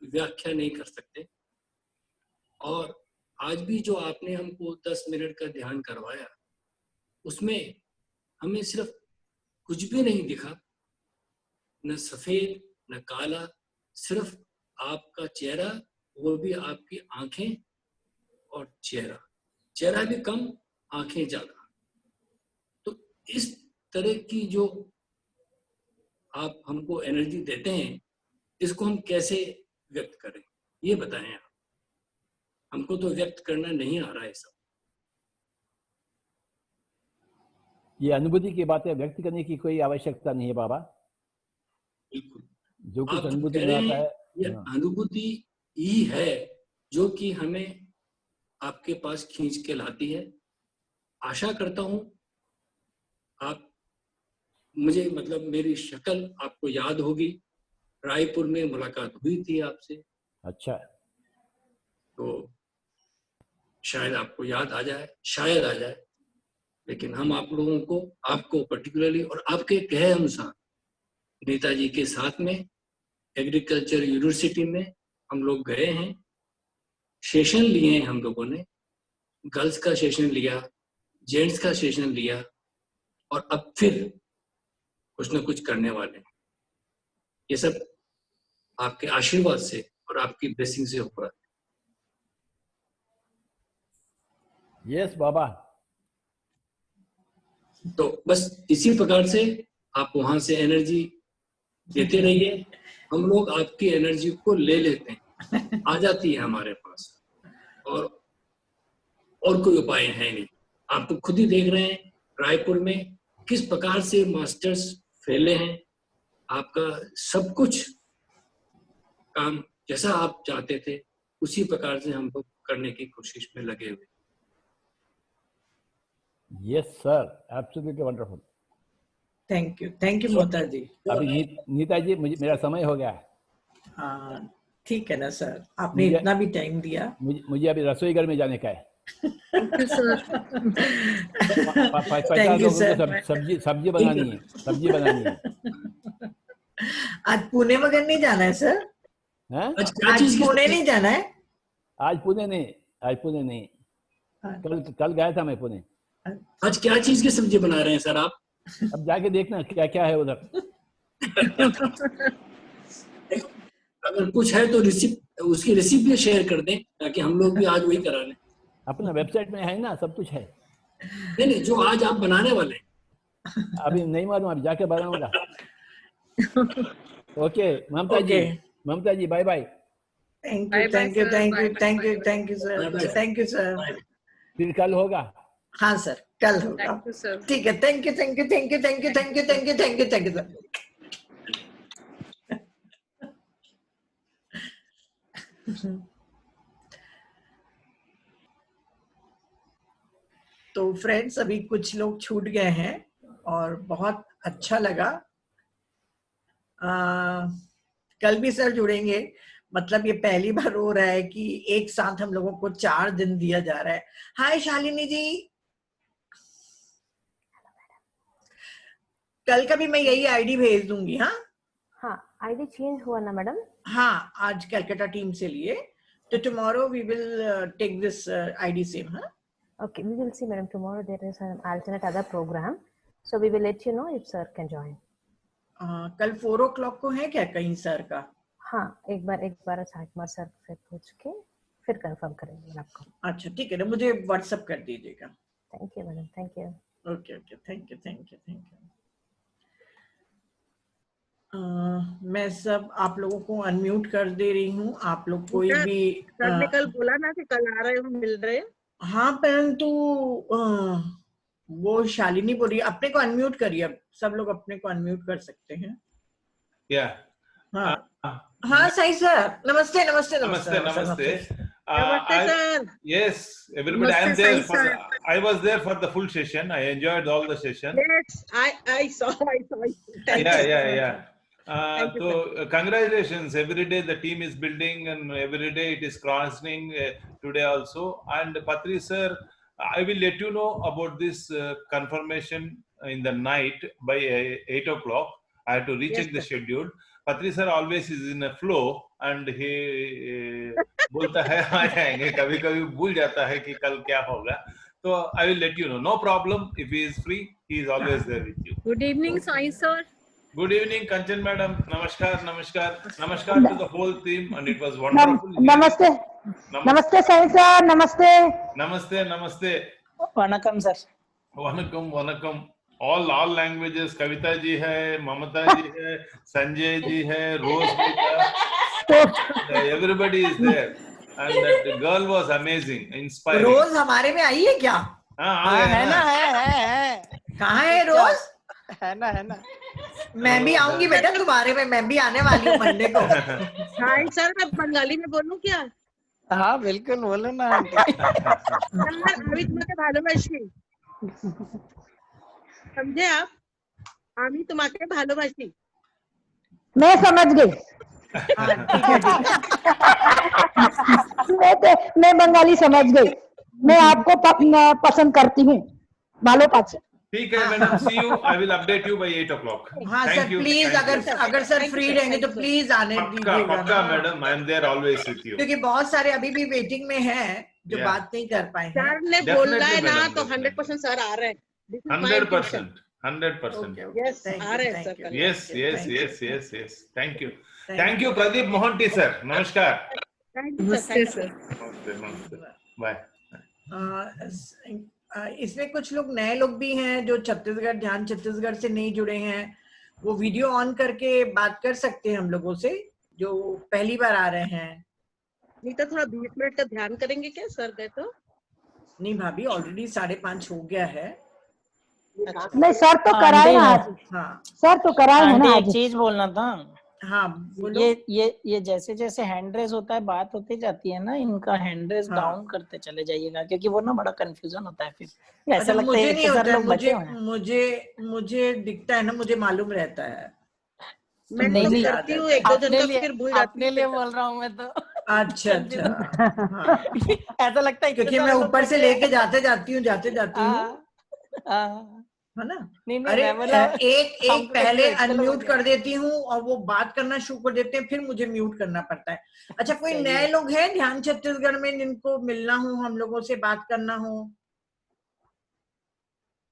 व्याख्या नहीं कर सकते। और आज भी जो आपने हमको 10 मिनट का ध्यान करवाया, उसमें हमें सिर्फ कुछ भी नहीं दिखा, न सफेद न काला, सिर्फ आपका चेहरा, वो भी आपकी आंखें और चेहरा, चेहरा भी कम आंखें ज्यादा। तो इस तरह की जो आप हमको एनर्जी देते हैं, इसको हम कैसे व्यक्त करें, ये बताएं आप। हमको तो व्यक्त करना नहीं आ रहा है सब। ये अनुभूति की बातें व्यक्त करने की कोई आवश्यकता नहीं है बाबा। बिल्कुल, जो कुछ आप अनुभूति कह में रहे आता हैं, है, ये अनुभूति ही है जो कि हमें आपके पास खींच के लाती है। आशा करता हूं आप मुझे, मतलब मेरी शक्ल आपको याद होगी, रायपुर में मुलाकात हुई थी आपसे। अच्छा। तो शायद आपको याद आ जाए, शायद आ जाए, लेकिन हम आप लोगों को, आपको पर्टिकुलरली और आपके कहे अनुसार नेताजी के साथ में एग्रीकल्चर यूनिवर्सिटी में हम लोग गए हैं, सेशन लिए हैं हम लोगों ने, गर्ल्स का सेशन लिया, जेंट्स का सेशन लिया, और अब फिर कुछ न कुछ करने वाले हैं। ये सब आपके आशीर्वाद से और आपकी ब्लेसिंग से हो रहा है। यस बाबा। तो बस इसी प्रकार से आप वहां से एनर्जी देते रहिए, हम लोग आपकी एनर्जी को ले लेते हैं, आ जाती है हमारे पास, और कोई उपाय है नहीं। आप तो खुद ही देख रहे हैं रायपुर में किस प्रकार से मास्टर्स फैले हैं। आपका सब कुछ काम जैसा आप चाहते थे उसी प्रकार से हम लोग करने की कोशिश में लगे हुए। Yes sir, absolutely wonderful. Thank you Mota ji. अभी नीता जी, मुझे मेरा समय हो गया है। हाँ ठीक है ना सर, आपने इतना भी टाइम दिया। मुझे अभी रसोई घर में जाने का है। Thank you sir. सब्जी बनानी है, सब्जी बनानी है। आज पुणे वगैरह नहीं जाना है सर? आज पुणे नहीं जाना है? आज पुणे नहीं, कल गया था मैं पुणे। आज क्या चीज की सब्जी बना रहे हैं सर आप? अब जाके देखना क्या क्या है उधर। अगर कुछ है तो उसकी रेसिपी शेयर कर दें ताकि हम लोग भी आज वही करा लें। अपना वेबसाइट में है ना, सब कुछ है। नहीं, जो आज आप बनाने वाले हैं। अभी नहीं मालूम, अभी जाके बनाऊंगा। Okay Mamta ji bye bye. Thank you sir. फिर कल होगा? हाँ सर, कल होगा। ठीक है, थैंक यू सर। तो फ्रेंड्स, अभी कुछ लोग छूट गए हैं और बहुत अच्छा लगा। कल भी सर जुड़ेंगे। मतलब ये पहली बार हो रहा है कि एक साथ हम लोगों को 4 दिन दिया जा रहा है। हाय शालिनी जी, कल का भी मैं यही आईडी भेज दूंगी। हाँ, आईडी चेंज हुआ ना मैडम? हाँ, आज कलकत्ता टीम से लिए, तो tomorrow we will take this ID same. हाँ, okay, we will see madam, tomorrow there is an alternate other program, so we will let you know if sir can join. कल 4 o'clock को है क्या कहीं sir का? हाँ, एक बार साठ मार सर से पूछ के फिर कंफर्म करेंगे आपको। अच्छा ठीक है ना, मुझे व्हाट्सएप कर दीजिएगा। Thank you madam, thank you. Okay okay, thank you thank you thank you. मैं सब आप लोगों को अनम्यूट कर दे रही हूँ। आप लोग कोई भी सर ने कल बोला ना कि कल आ रहे हो, मिल रहे। हाँ, परंतु वो शालिनी बोल रही है अपने को अनम्यूट करिए। अब सब लोग अपने को अनम्यूट कर सकते हैं। हाँ हाँ सही सर, नमस्ते नमस्ते नमस्ते नमस्ते। नमस्ते sir. Yes, everybody. I am there. I was there for the full session. I enjoyed all the session. Yes, I saw. Yeah. So congratulations. Every day the team is building, and every day it is crossing. Today also. And Patri sir, I will let you know about this confirmation in the night by 8 o'clock. I have to recheck the schedule. Patri sir always is in a flow, and he बोलता है आ जाएंगे, कभी कभी भूल जाता है कि कल क्या होगा, तो I will let you know. No problem. If he is free, he is always there with you. Good evening, Sai sir. Good evening, Kanchan madam. Namaskar to the whole team, and it was wonderful. Namaste Sai sir. Namaste. Vanakkam sir. Vanakkam. All languages. Kavita ji hai, Mamata ji hai, Sanjay ji hai, Rose everybody is there, and that girl was amazing, inspiring. रोज हमारे में आई है क्या? हाँ है ना। कहाँ है रोज? है ना। मैं भी आऊंगी बेटा तुम्हारे में, मैं भी आने वाली हूँ मंडे को। हाय सर, मैं बंगाली में बोलूं क्या? हाँ बिल्कुल बोलो ना। আমি তোমাকে ভালোবাসি, समझे आप? আমি তোমাকে ভালোবাসি। मैं समझ गई। मैं बंगाली समझ गई। मैं आपको पसंद करती हूँ। बालो पाच। ठीक है madam, see you. I will update you by 8 o'clock. हाँ सर प्लीज, अगर सर फ्री रहेंगे तो प्लीज आने दीजिएगा। पक्का madam, I am there always with you. क्योंकि बहुत सारे अभी भी वेटिंग में हैं जो बात नहीं कर पाए। सर ने बोला है ना, तो 100% सर आ रहे हैं। 100%. Yes, आ रहे हैं sir. Yes. Thank you Pradeep Mohanty sir. Namaskar. नमस्ते सर। Bye. इसमें कुछ लोग नए लोग भी हैं जो छत्तीसगढ़ से नहीं जुड़े हैं। वो वीडियो ऑन करके बात कर सकते हैं हम लोगों से जो पहली बार आ रहे हैं। नहीं तो थोड़ा 20 मिनट का ध्यान करेंगे क्या सर गए तो? नहीं भाभी, ऑलरेडी 5:30 हो गया है। नहीं सर तो कराए ना आज। हाँ सर तो कराए है ना। एक चीज बोलना था। हाँ बोलो। ये जैसे हैंड रेज होता है, बात होती जाती है ना, इनका हैंड रेज डाउन करते चले जाइएगा, क्योंकि वो ना बड़ा कंफ्यूजन होता है फिर। ऐसा लगता मुझे है नहीं होता है, मुझे दिखता है ना, मुझे मालूम रहता है। मैं नहीं करती हूँ, एक दो दिन तक फिर भूल जाती हूँ। अपने लिए बोल रहा हूँ मैं तो। अच्छा ऐसा लगता है क्योंकि मैं ऊपर से लेके जाते जाती हूँ है ना। अरे एक पहले अनम्यूट कर देती हूँ और वो बात करना शुरू कर देते हैं, फिर मुझे म्यूट करना पड़ता है। अच्छा कोई नए लोग हैं ध्यान छत्तीसगढ़ में जिनको मिलना हो, हम लोगों से बात करना हो?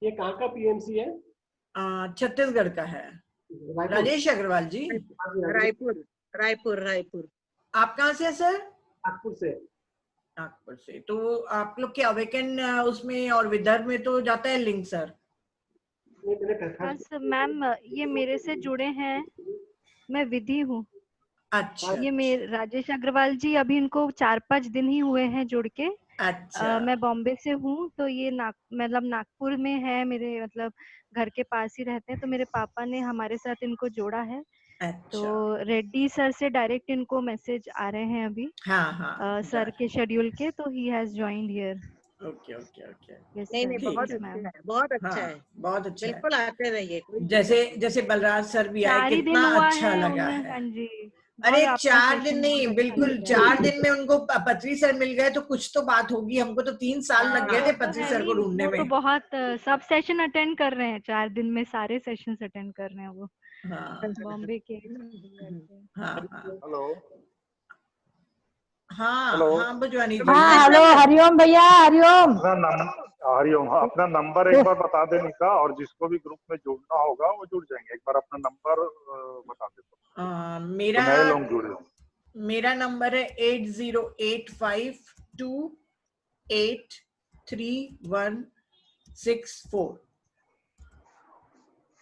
ये कहाँ का पीएमसी है? छत्तीसगढ़ का है। राजेश अग्रवाल जी। रायपुर। आप कहाँ से है सर? नागपुर से। तो आप लोग के अवेकन उसमें और विदर्भ में तो जाता है लिंक सर? मैम ये मेरे से जुड़े हैं, मैं विधि हूँ। अच्छा। ये मेरे राजेश अग्रवाल जी, अभी इनको 4-5 दिन ही हुए हैं जुड़ के। अच्छा। मैं बॉम्बे से हूँ, तो ये मतलब नागपुर में है, मेरे मतलब घर के पास ही रहते हैं। तो मेरे पापा ने हमारे साथ इनको जोड़ा है। अच्छा। तो रेड्डी सर से डायरेक्ट इनको मैसेज आ रहे हैं अभी। हाँ। सर के शेड्यूल के, तो he has joined here. Okay. नहीं बहुत अच्छा है, बहुत अच्छा है, बहुत अच्छा। बिल्कुल आते रहिए। जैसे बलराज सर भी आए, कितना अच्छा लगा है। हाँ जी। अरे 4 दिन नहीं, बिल्कुल 4 दिन में उनको पत्री सर मिल गए, तो कुछ तो बात होगी। हमको तो 3 साल लग गए थे पत्री सर को ढूंढने में। तो बहुत सब सेशन अटेंड कर रहे हैं, 4 दिन में सारे सेशंस अटेंड कर रहे हैं वो। बॉम्बे के। हाँ। हाँ भुजवानी जी। हाँ हेलो, हरिओम भैया, हरिओम। हरिओम। अपना नंबर एक बार बता देने का, और जिसको भी ग्रुप में जुड़ना होगा वो जुड़ जाएंगे। एक बार अपना नंबर बता दे तो नए लोग जुड़ जाएंगे। मेरा नंबर है 8085283164।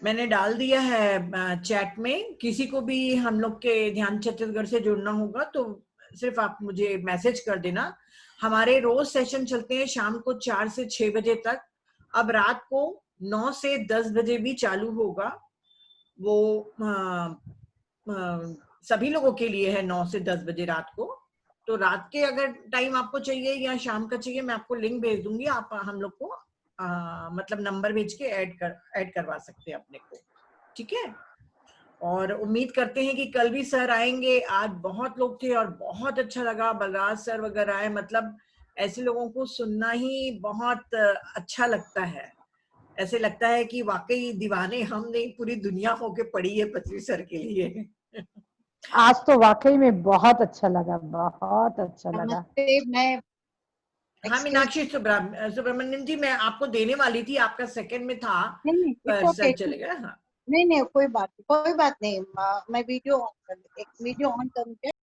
मैंने डाल दिया है चैट में। किसी को भी हम लोग के ध्यान छत्तीसगढ़ से जुड़ना होगा तो सिर्फ आप मुझे मैसेज कर देना। हमारे रोज सेशन चलते हैं शाम को 4 से 6 बजे तक। अब रात को 9 से 10 बजे भी चालू होगा। वो सभी लोगों के लिए है 9 से 10 बजे रात को। तो रात के अगर टाइम आपको चाहिए या शाम का चाहिए, मैं आपको लिंक भेज दूंगी। आप हम लोग को मतलब नंबर भेज के ऐड करवा सकते हैं अपने को, ठीक है। और उम्मीद करते हैं कि कल भी सर आएंगे। आज बहुत लोग थे और बहुत अच्छा लगा। बलराज सर वगैरह आए। मतलब ऐसे लोगों को सुनना ही बहुत अच्छा लगता है। ऐसे लगता है कि वाकई दीवाने हम नहीं, पूरी दुनिया होके पड़ी है पत्री सर के लिए। आज तो वाकई में बहुत अच्छा लगा, बहुत अच्छा लगा। हाँ मीनाक्षी सुब्रमण्यम जी, मैं आपको देने वाली थी, आपका सेकंड में था पर सर चले गए। हाँ नहीं कोई बात नहीं। मैं वीडियो ऑन करूँ क्या?